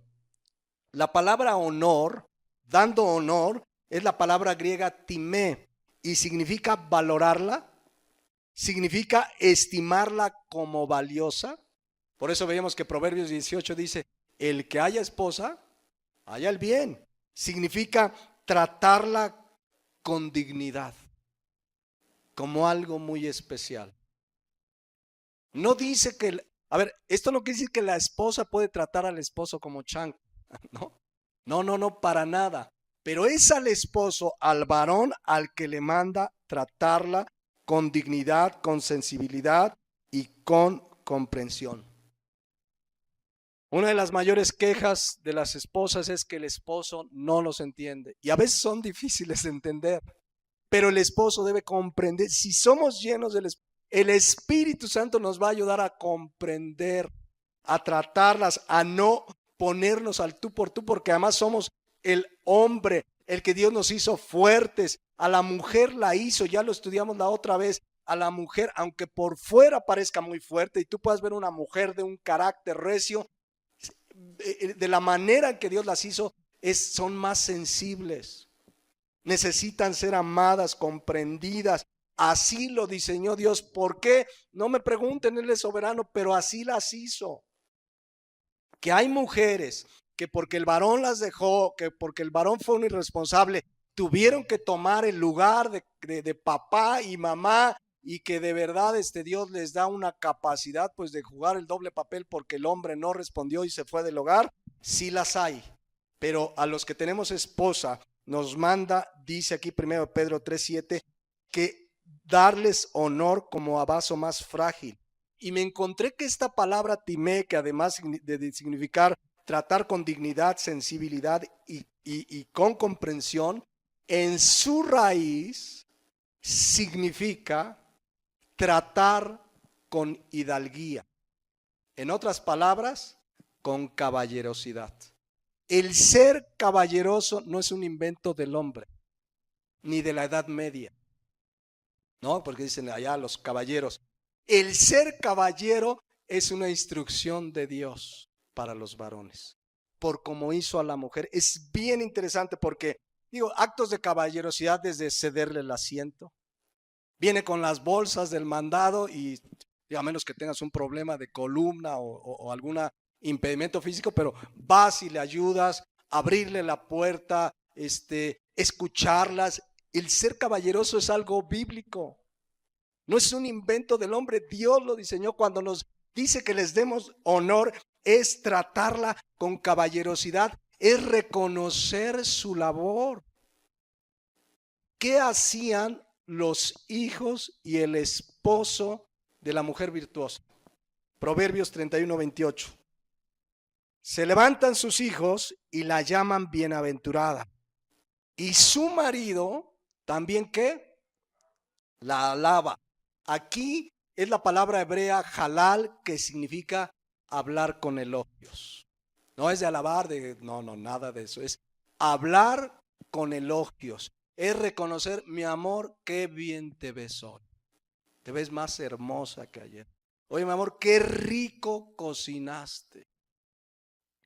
La palabra honor, dando honor, es la palabra griega timé y significa valorarla, significa estimarla como valiosa. Por eso veíamos que Proverbios 18 dice, el que haya esposa, haya el bien. Significa tratarla con dignidad, como algo muy especial. No dice que, a ver, esto no quiere decir que la esposa puede tratar al esposo como chango, no, para nada. Pero es al esposo, al varón, al que le manda tratarla con dignidad, con sensibilidad y con comprensión. Una de las mayores quejas de las esposas es que el esposo no los entiende. Y a veces son difíciles de entender. Pero el esposo debe comprender. Si somos llenos del Espíritu, el Espíritu Santo nos va a ayudar a comprender, a tratarlas, a no ponernos al tú por tú, porque además somos el hombre, el que Dios nos hizo fuertes. A la mujer la hizo, ya lo estudiamos la otra vez. A la mujer, aunque por fuera parezca muy fuerte y tú puedas ver una mujer de un carácter recio, de la manera en que Dios las hizo, son más sensibles. Necesitan ser amadas, comprendidas. Así lo diseñó Dios. ¿Por qué? No me pregunten, Él es soberano, pero así las hizo. Que hay mujeres que porque el varón las dejó, que porque el varón fue un irresponsable, tuvieron que tomar el lugar de papá y mamá, y que de verdad Dios les da una capacidad pues de jugar el doble papel porque el hombre no respondió y se fue del hogar. Sí las hay, pero a los que tenemos esposa nos manda, dice aquí 1 Pedro 3:7, que darles honor como a vaso más frágil. Y me encontré que esta palabra timé, que además de significar tratar con dignidad, sensibilidad y con comprensión, en su raíz significa tratar con hidalguía. En otras palabras, con caballerosidad. El ser caballeroso no es un invento del hombre, ni de la Edad Media. No, porque dicen allá los caballeros. El ser caballero es una instrucción de Dios para los varones, por como hizo a la mujer. Es bien interesante porque, actos de caballerosidad desde cederle el asiento. Viene con las bolsas del mandado y a menos que tengas un problema de columna o algún impedimento físico, pero vas y le ayudas, abrirle la puerta, escucharlas. El ser caballeroso es algo bíblico. No es un invento del hombre. Dios lo diseñó. Cuando nos dice que les demos honor, es tratarla con caballerosidad, es reconocer su labor. ¿Qué hacían los hijos y el esposo de la mujer virtuosa? Proverbios 31:28. Se levantan sus hijos y la llaman bienaventurada. Y su marido también, ¿qué? La alaba. Aquí es la palabra hebrea halal, que significa hablar con elogios. No es de alabar, no, nada de eso. Es hablar con elogios. Es reconocer, mi amor, qué bien te ves hoy. Te ves más hermosa que ayer. Oye, mi amor, qué rico cocinaste.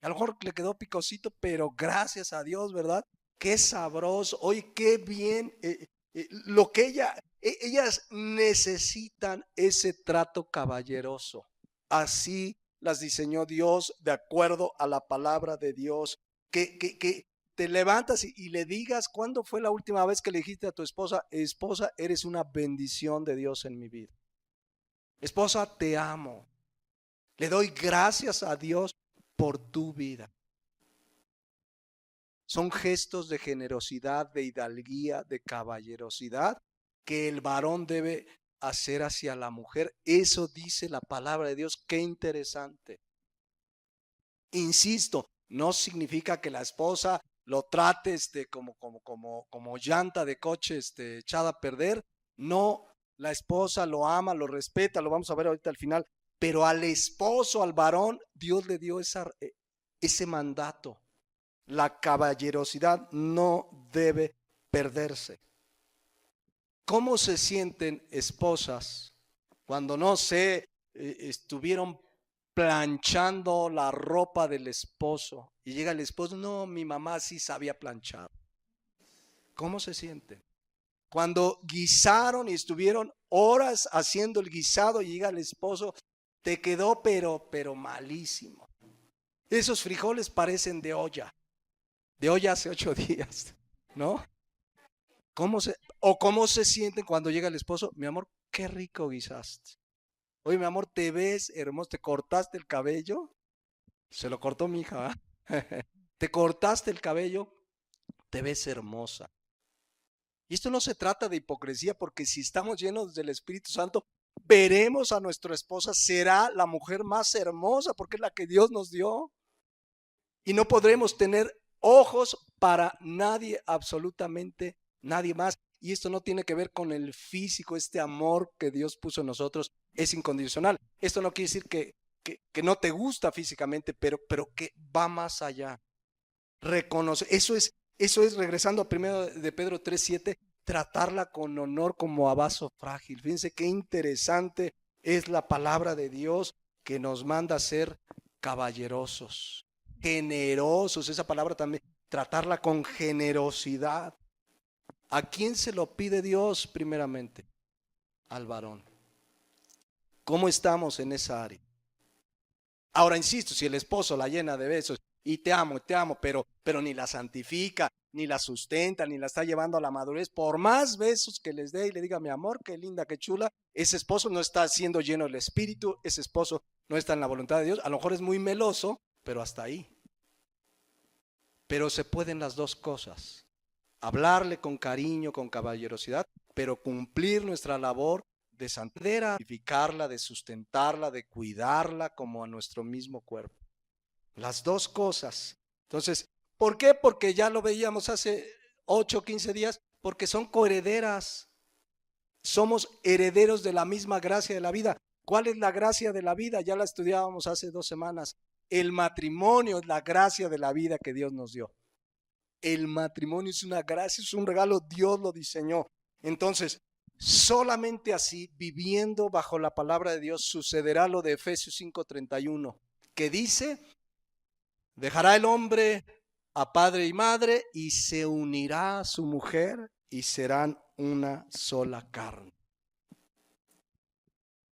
A lo mejor le quedó picosito, pero gracias a Dios, ¿verdad? Qué sabroso. Oye, qué bien. Lo que ellas necesitan ese trato caballeroso. Así las diseñó Dios de acuerdo a la palabra de Dios. Que te levantas y le digas, ¿cuándo fue la última vez que le dijiste a tu esposa, esposa, eres una bendición de Dios en mi vida? Esposa, te amo. Le doy gracias a Dios por tu vida. Son gestos de generosidad, de hidalguía, de caballerosidad que el varón debe hacer hacia la mujer. Eso dice la palabra de Dios. Qué interesante. Insisto, no significa que la esposa lo trate como llanta de coche echada a perder. No, la esposa lo ama, lo respeta, lo vamos a ver ahorita al final, Pero al esposo, al varón, Dios le dio ese mandato. La caballerosidad no debe perderse. ¿Cómo se sienten esposas cuando, no sé, estuvieron planchando la ropa del esposo y llega el esposo? No, mi mamá sí sabía planchar. ¿Cómo se sienten? Cuando guisaron y estuvieron horas haciendo el guisado y llega el esposo, te quedó pero malísimo. Esos frijoles parecen de olla hace 8 días, ¿no? ¿Cómo se sienten cuando llega el esposo? Mi amor, qué rico guisaste. Oye, mi amor, te ves hermoso, te cortaste el cabello. Se lo cortó mi hija, ¿verdad? Te cortaste el cabello, te ves hermosa. Y esto no se trata de hipocresía, porque si estamos llenos del Espíritu Santo, veremos a nuestra esposa, será la mujer más hermosa, porque es la que Dios nos dio. Y no podremos tener ojos para nadie, absolutamente nadie más. Y esto no tiene que ver con el físico, este amor que Dios puso en nosotros es incondicional. Esto no quiere decir que no te gusta físicamente, pero que va más allá. Reconoce, eso es regresando a 1 de Pedro 3:7, tratarla con honor como a vaso frágil. Fíjense qué interesante es la palabra de Dios que nos manda a ser caballerosos, generosos. Esa palabra también, tratarla con generosidad. ¿A quién se lo pide Dios primeramente? Al varón. ¿Cómo estamos en esa área? Ahora, insisto, si el esposo la llena de besos y te amo, pero ni la santifica, ni la sustenta, ni la está llevando a la madurez, por más besos que les dé y le diga, mi amor, qué linda, qué chula, ese esposo no está siendo lleno del Espíritu, ese esposo no está en la voluntad de Dios. A lo mejor es muy meloso, pero hasta ahí. Pero se pueden las dos cosas. Hablarle con cariño, con caballerosidad, pero cumplir nuestra labor de santificarla, de sustentarla, de cuidarla como a nuestro mismo cuerpo. Las dos cosas. Entonces, ¿por qué? Porque ya lo veíamos hace 8 o 15 días, porque son coherederas. Somos herederos de la misma gracia de la vida. ¿Cuál es la gracia de la vida? Ya la estudiábamos hace 2 semanas. El matrimonio es la gracia de la vida que Dios nos dio. El matrimonio es una gracia, es un regalo, Dios lo diseñó. Entonces, solamente así, viviendo bajo la palabra de Dios, sucederá lo de Efesios 5:31, que dice, dejará el hombre a padre y madre y se unirá a su mujer y serán una sola carne.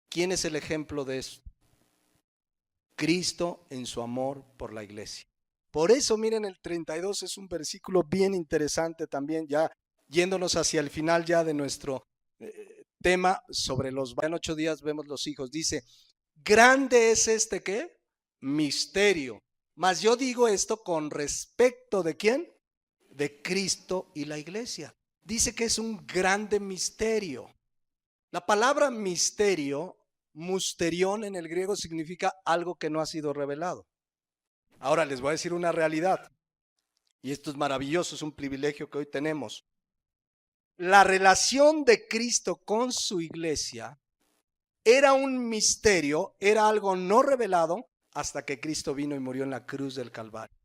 ¿Quién es el ejemplo de esto? Cristo en su amor por la iglesia. Por eso, miren, el 32 es un versículo bien interesante también, ya yéndonos hacia el final ya de nuestro tema sobre los, en 8 días vemos los hijos. Dice, grande es este, ¿qué? Misterio. Mas yo digo esto con respecto ¿de quién? De Cristo y la iglesia. Dice que es un grande misterio. La palabra misterio, musterión en el griego, significa algo que no ha sido revelado. Ahora les voy a decir una realidad, y esto es maravilloso, es un privilegio que hoy tenemos. La relación de Cristo con su iglesia era un misterio, era algo no revelado hasta que Cristo vino y murió en la cruz del Calvario.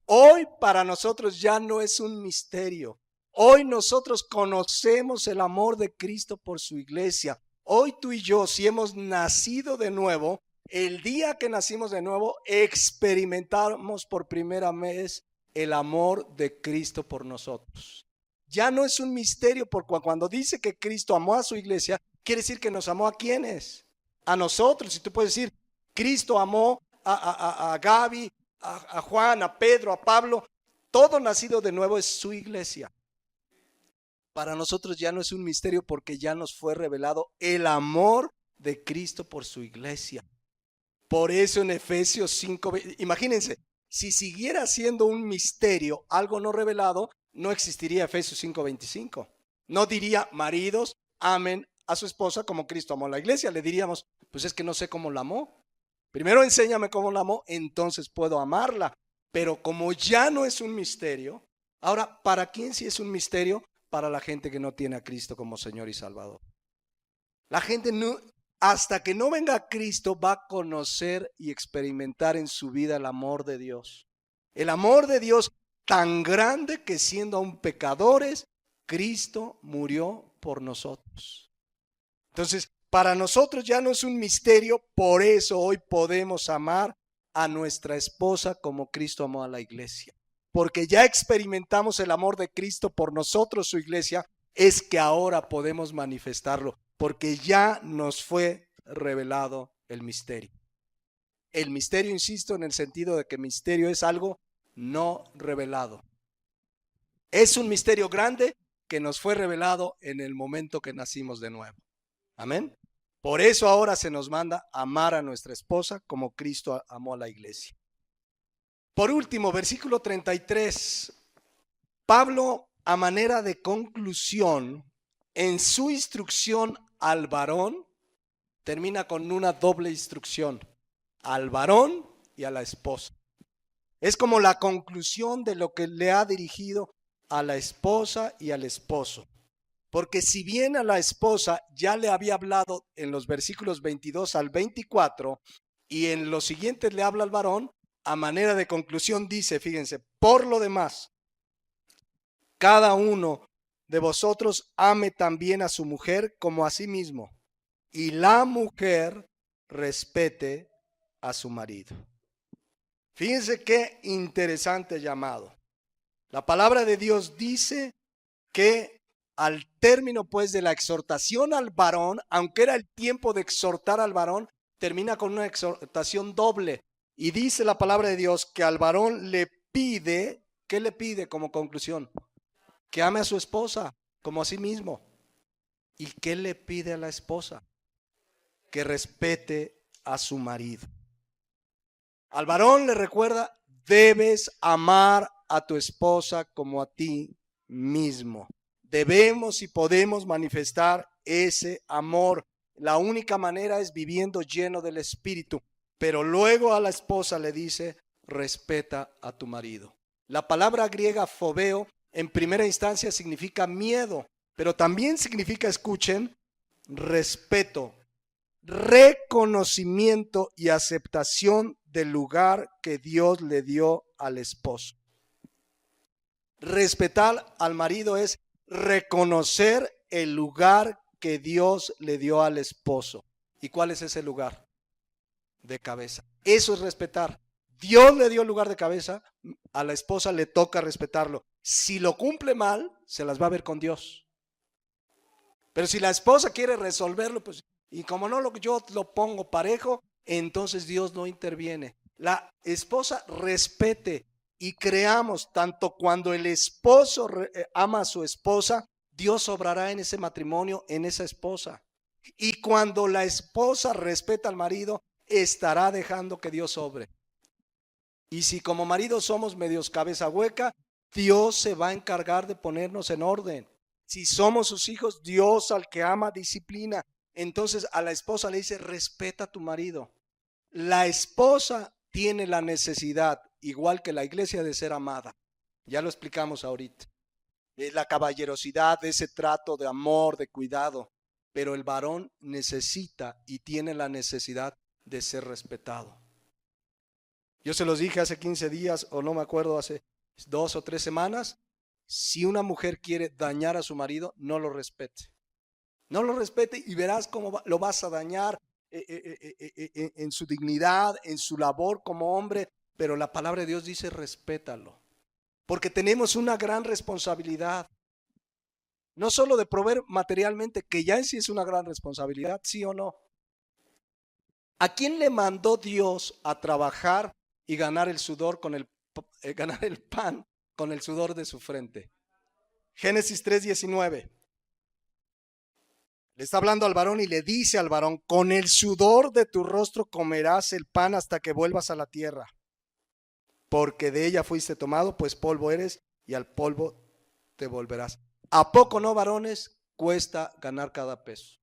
Hoy para nosotros ya no es un misterio. Hoy nosotros conocemos el amor de Cristo por su iglesia. Hoy tú y yo, si hemos nacido de nuevo, el día que nacimos de nuevo, experimentamos por primera vez el amor de Cristo por nosotros. Ya no es un misterio, porque cuando dice que Cristo amó a su iglesia, quiere decir que nos amó a ¿quiénes? A nosotros. Y tú puedes decir, Cristo amó a Gaby, a Juan, a Pedro, a Pablo. Todo nacido de nuevo es su iglesia. Para nosotros ya no es un misterio, porque ya nos fue revelado el amor de Cristo por su iglesia. Por eso en Efesios 5, imagínense, si siguiera siendo un misterio, algo no revelado, no existiría Efesios 5:25. No diría, maridos, amen a su esposa como Cristo amó a la iglesia. Le diríamos, pues es que no sé cómo la amó. Primero enséñame cómo la amó, entonces puedo amarla. Pero como ya no es un misterio, ahora, ¿para quién sí es un misterio? Para la gente que no tiene a Cristo como Señor y Salvador. La gente no, hasta que no venga Cristo, va a conocer y experimentar en su vida el amor de Dios. El amor de Dios tan grande que siendo aún pecadores, Cristo murió por nosotros. Entonces, para nosotros ya no es un misterio, por eso hoy podemos amar a nuestra esposa como Cristo amó a la iglesia. Porque ya experimentamos el amor de Cristo por nosotros, su iglesia, es que ahora podemos manifestarlo, porque ya nos fue revelado el misterio. El misterio, insisto, en el sentido de que misterio es algo no revelado. Es un misterio grande que nos fue revelado en el momento que nacimos de nuevo. Amén. Por eso ahora se nos manda amar a nuestra esposa como Cristo amó a la iglesia. Por último, versículo 33. Pablo, a manera de conclusión, en su instrucción al varón, termina con una doble instrucción, al varón y a la esposa. Es como la conclusión de lo que le ha dirigido a la esposa y al esposo. Porque si bien a la esposa ya le había hablado en los versículos 22 al 24 y en los siguientes le habla al varón, a manera de conclusión dice, fíjense, por lo demás, cada uno de vosotros ame también a su mujer como a sí mismo, y la mujer respete a su marido. Fíjense qué interesante llamado. La palabra de Dios dice que al término pues de la exhortación al varón, aunque era el tiempo de exhortar al varón, termina con una exhortación doble. Y dice la palabra de Dios que al varón le pide, ¿qué le pide como conclusión? Que ame a su esposa como a sí mismo. ¿Y qué le pide a la esposa? Que respete a su marido. Al varón le recuerda, debes amar a tu esposa como a ti mismo. Debemos y podemos manifestar ese amor. La única manera es viviendo lleno del Espíritu. Pero luego a la esposa le dice, respeta a tu marido. La palabra griega phobeo en primera instancia significa miedo, pero también significa, escuchen, respeto, reconocimiento y aceptación del lugar que Dios le dio al esposo. Respetar al marido es reconocer el lugar que Dios le dio al esposo. ¿Y cuál es ese lugar? De cabeza. Eso es respetar. Dios le dio el lugar de cabeza, a la esposa le toca respetarlo. Si lo cumple mal, se las va a ver con Dios. Pero si la esposa quiere resolverlo, pues, y como no yo lo pongo parejo, entonces Dios no interviene. La esposa respete y creamos, tanto cuando el esposo ama a su esposa, Dios obrará en ese matrimonio, en esa esposa. Y cuando la esposa respeta al marido, estará dejando que Dios obre. Y si como marido somos medios cabeza hueca, Dios se va a encargar de ponernos en orden. Si somos sus hijos, Dios al que ama disciplina. Entonces a la esposa le dice, respeta a tu marido. La esposa tiene la necesidad, igual que la iglesia, de ser amada. Ya lo explicamos ahorita. La caballerosidad, ese trato de amor, de cuidado. Pero el varón necesita y tiene la necesidad de ser respetado. Yo se los dije hace 15 días, o no me acuerdo, hace 2 o 3 semanas. Si una mujer quiere dañar a su marido, no lo respete. No lo respete y verás cómo lo vas a dañar en su dignidad, en su labor como hombre. Pero la palabra de Dios dice, respétalo. Porque tenemos una gran responsabilidad. No solo de proveer materialmente, que ya en sí es una gran responsabilidad, sí o no. ¿A quién le mandó Dios a trabajar y ganar el sudor ganar el pan con el sudor de su frente? Génesis 3:19. Le está hablando al varón y le dice al varón, con el sudor de tu rostro comerás el pan hasta que vuelvas a la tierra, porque de ella fuiste tomado, pues polvo eres y al polvo te volverás. ¿A poco no, varones, cuesta ganar cada peso?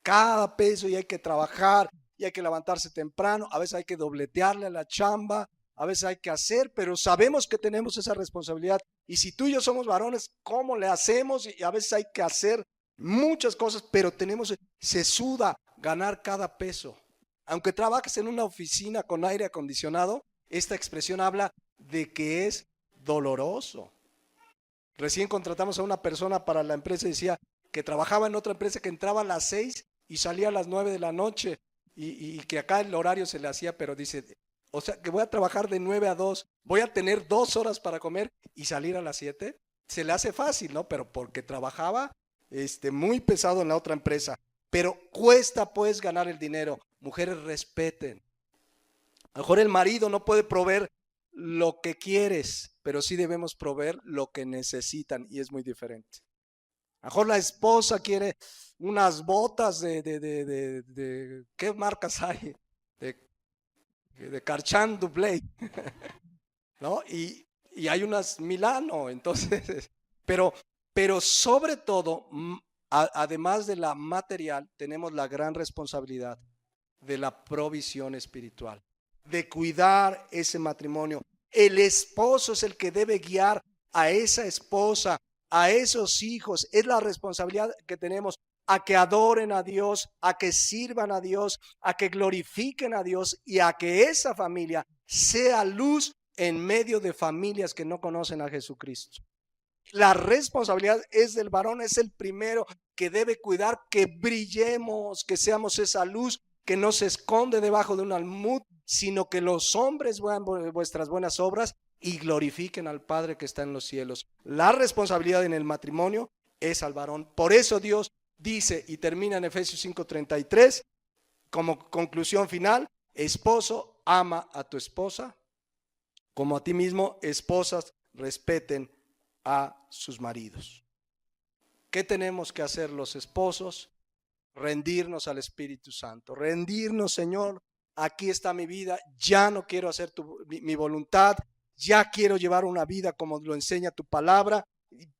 Cada peso, y hay que trabajar, y hay que levantarse temprano, a veces hay que dobletearle a la chamba, a veces hay que hacer, pero sabemos que tenemos esa responsabilidad. Y si tú y yo somos varones, ¿cómo le hacemos? Y a veces hay que hacer muchas cosas, pero se suda, ganar cada peso. Aunque trabajes en una oficina con aire acondicionado, esta expresión habla de que es doloroso. Recién contratamos a una persona para la empresa y decía que trabajaba en otra empresa que entraba a las 6 y salía a las 9 de la noche y que acá el horario se le hacía, pero dice, o sea, que voy a trabajar de 9 a 2, voy a tener 2 horas para comer y salir a las 7. Se le hace fácil, ¿no? Pero porque trabajaba muy pesado en la otra empresa. Pero cuesta pues ganar el dinero. Mujeres, respeten. A lo mejor el marido no puede proveer lo que quieres, pero sí debemos proveer lo que necesitan y es muy diferente. A lo mejor la esposa quiere unas botas de ¿qué marcas hay? De Karchan Dublé, ¿no? Y hay unas Milano, entonces, pero, pero sobre todo, además de la material, tenemos la gran responsabilidad de la provisión espiritual, de cuidar ese matrimonio. El esposo es el que debe guiar a esa esposa, a esos hijos. Es la responsabilidad que tenemos a que adoren a Dios, a que sirvan a Dios, a que glorifiquen a Dios y a que esa familia sea luz en medio de familias que no conocen a Jesucristo. La responsabilidad es del varón, es el primero que debe cuidar que brillemos, que seamos esa luz que no se esconde debajo de un almud, sino que los hombres vean vuestras buenas obras y glorifiquen al Padre que está en los cielos. La responsabilidad en el matrimonio es al varón. Por eso Dios dice y termina en Efesios 5:33 como conclusión final: esposo, ama a tu esposa como a ti mismo. Esposas, respeten a sus maridos. ¿Qué tenemos que hacer los esposos? Rendirnos al Espíritu Santo, rendirnos, Señor, aquí está mi vida, ya no quiero hacer mi voluntad, ya quiero llevar una vida como lo enseña tu palabra,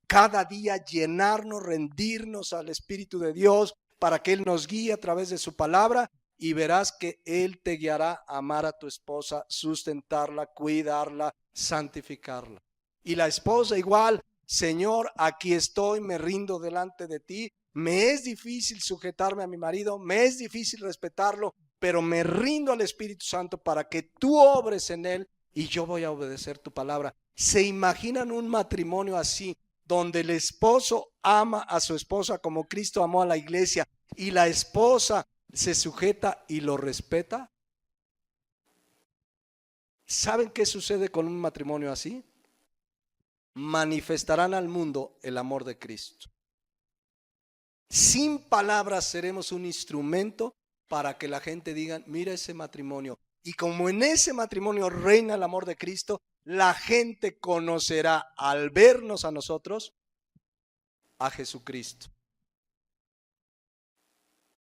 cada día llenarnos, rendirnos al Espíritu de Dios para que Él nos guíe a través de su palabra y verás que Él te guiará a amar a tu esposa, sustentarla, cuidarla, santificarla. Y la esposa igual: Señor, aquí estoy, me rindo delante de ti. Me es difícil sujetarme a mi marido, me es difícil respetarlo, pero me rindo al Espíritu Santo para que tú obres en él y yo voy a obedecer tu palabra. ¿Se imaginan un matrimonio así, donde el esposo ama a su esposa como Cristo amó a la iglesia y la esposa se sujeta y lo respeta? ¿Saben qué sucede con un matrimonio así? Manifestarán al mundo el amor de Cristo. Sin palabras seremos un instrumento para que la gente diga: mira ese matrimonio. Y como en ese matrimonio reina el amor de Cristo, la gente conocerá al vernos a nosotros a Jesucristo.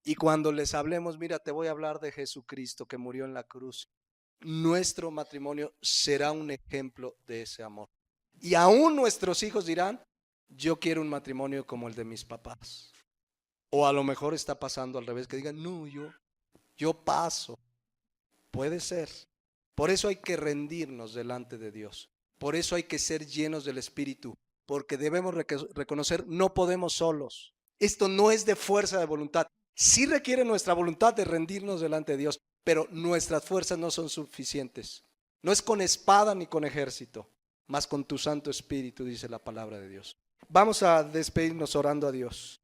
Y cuando les hablemos: mira, te voy a hablar de Jesucristo que murió en la cruz, nuestro matrimonio será un ejemplo de ese amor. Y aún nuestros hijos dirán: yo quiero un matrimonio como el de mis papás. O a lo mejor está pasando al revés, que digan: no, yo paso. Puede ser. Por eso hay que rendirnos delante de Dios. Por eso hay que ser llenos del Espíritu. Porque debemos reconocer: no podemos solos. Esto no es de fuerza de voluntad. Sí requiere nuestra voluntad de rendirnos delante de Dios, pero nuestras fuerzas no son suficientes. No es con espada ni con ejército, mas con tu Santo Espíritu, dice la palabra de Dios. Vamos a despedirnos orando a Dios.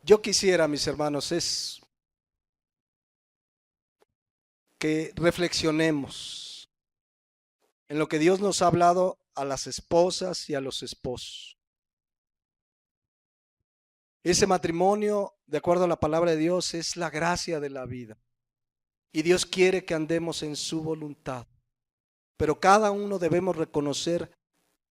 Yo quisiera, mis hermanos, es que reflexionemos en lo que Dios nos ha hablado a las esposas y a los esposos. Ese matrimonio, de acuerdo a la palabra de Dios, es la gracia de la vida. Y Dios quiere que andemos en su voluntad. Pero cada uno debemos reconocer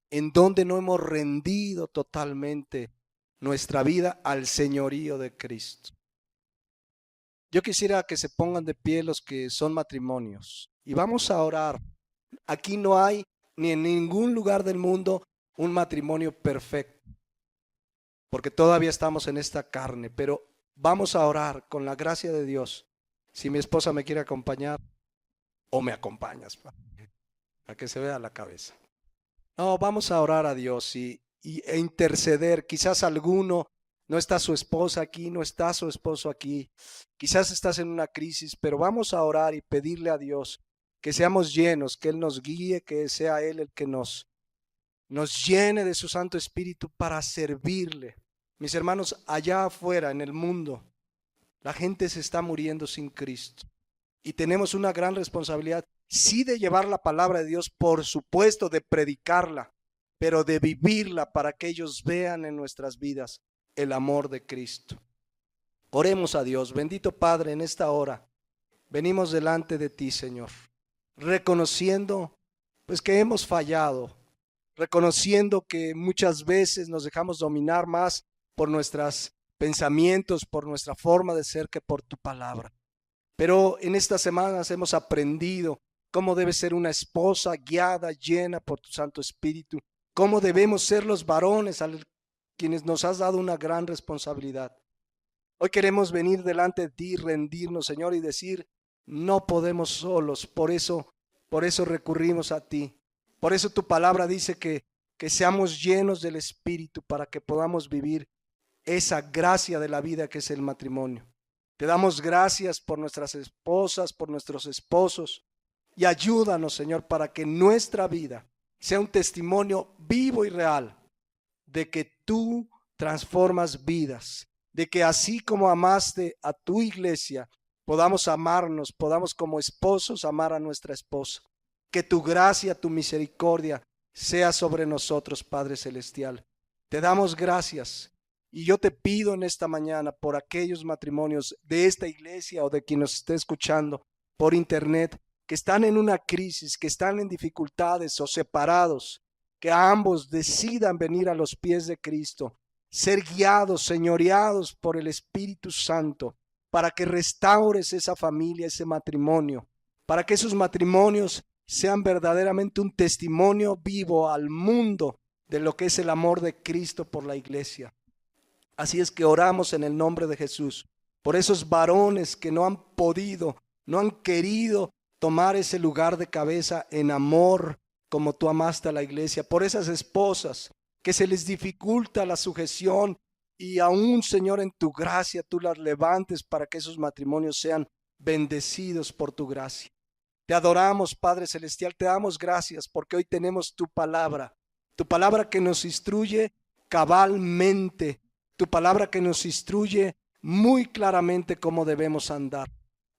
en dónde no hemos rendido totalmente nuestra vida al señorío de Cristo. Yo quisiera que se pongan de pie los que son matrimonios y vamos a orar. Aquí no hay ni en ningún lugar del mundo un matrimonio perfecto, porque todavía estamos en esta carne, pero vamos a orar con la gracia de Dios. Si mi esposa me quiere acompañar, o me acompañas, para que se vea la cabeza. No, vamos a orar a Dios e interceder. Quizás alguno No está su esposa aquí, no está su esposo aquí. Quizás estás en una crisis, pero vamos a orar y pedirle a Dios que seamos llenos, que Él nos guíe, que sea Él el que nos llene de su Santo Espíritu para servirle. Mis hermanos, allá afuera en el mundo, la gente se está muriendo sin Cristo. Y tenemos una gran responsabilidad, sí, de llevar la palabra de Dios, por supuesto, de predicarla, pero de vivirla para que ellos vean en nuestras vidas el amor de Cristo. Oremos a Dios. Bendito Padre, en esta hora venimos delante de ti, Señor, reconociendo pues que hemos fallado, reconociendo que muchas veces nos dejamos dominar más por nuestros pensamientos, por nuestra forma de ser, que por tu palabra. Pero en estas semanas hemos aprendido cómo debe ser una esposa guiada, llena por tu Santo Espíritu, cómo debemos ser los varones a quienes nos has dado una gran responsabilidad. Hoy queremos venir delante de ti, rendirnos, Señor, y decir, no podemos solos, por eso recurrimos a ti. Por eso tu palabra dice que seamos llenos del Espíritu para que podamos vivir esa gracia de la vida que es el matrimonio. Te damos gracias por nuestras esposas, por nuestros esposos, y ayúdanos, Señor, para que nuestra vida sea un testimonio vivo y real de que tú transformas vidas, de que así como amaste a tu iglesia, podamos amarnos, podamos como esposos amar a nuestra esposa. Que tu gracia, tu misericordia sea sobre nosotros, Padre Celestial. Te damos gracias. Y yo te pido en esta mañana por aquellos matrimonios de esta iglesia o de quien nos esté escuchando por internet, que están en una crisis, que están en dificultades o separados, que ambos decidan venir a los pies de Cristo, ser guiados, señoreados por el Espíritu Santo, para que restaures esa familia, ese matrimonio, para que esos matrimonios sean verdaderamente un testimonio vivo al mundo de lo que es el amor de Cristo por la iglesia. Así es que oramos en el nombre de Jesús por esos varones que no han podido, no han querido tomar ese lugar de cabeza en amor como tú amaste a la iglesia, por esas esposas que se les dificulta la sujeción y aún, Señor, en tu gracia tú las levantes para que esos matrimonios sean bendecidos por tu gracia. Te adoramos, Padre Celestial, te damos gracias porque hoy tenemos tu palabra que nos instruye cabalmente, tu palabra que nos instruye muy claramente cómo debemos andar.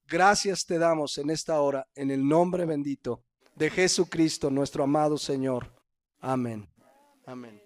Gracias te damos en esta hora, en el nombre bendito de Jesucristo, nuestro amado Señor. Amén. Amén.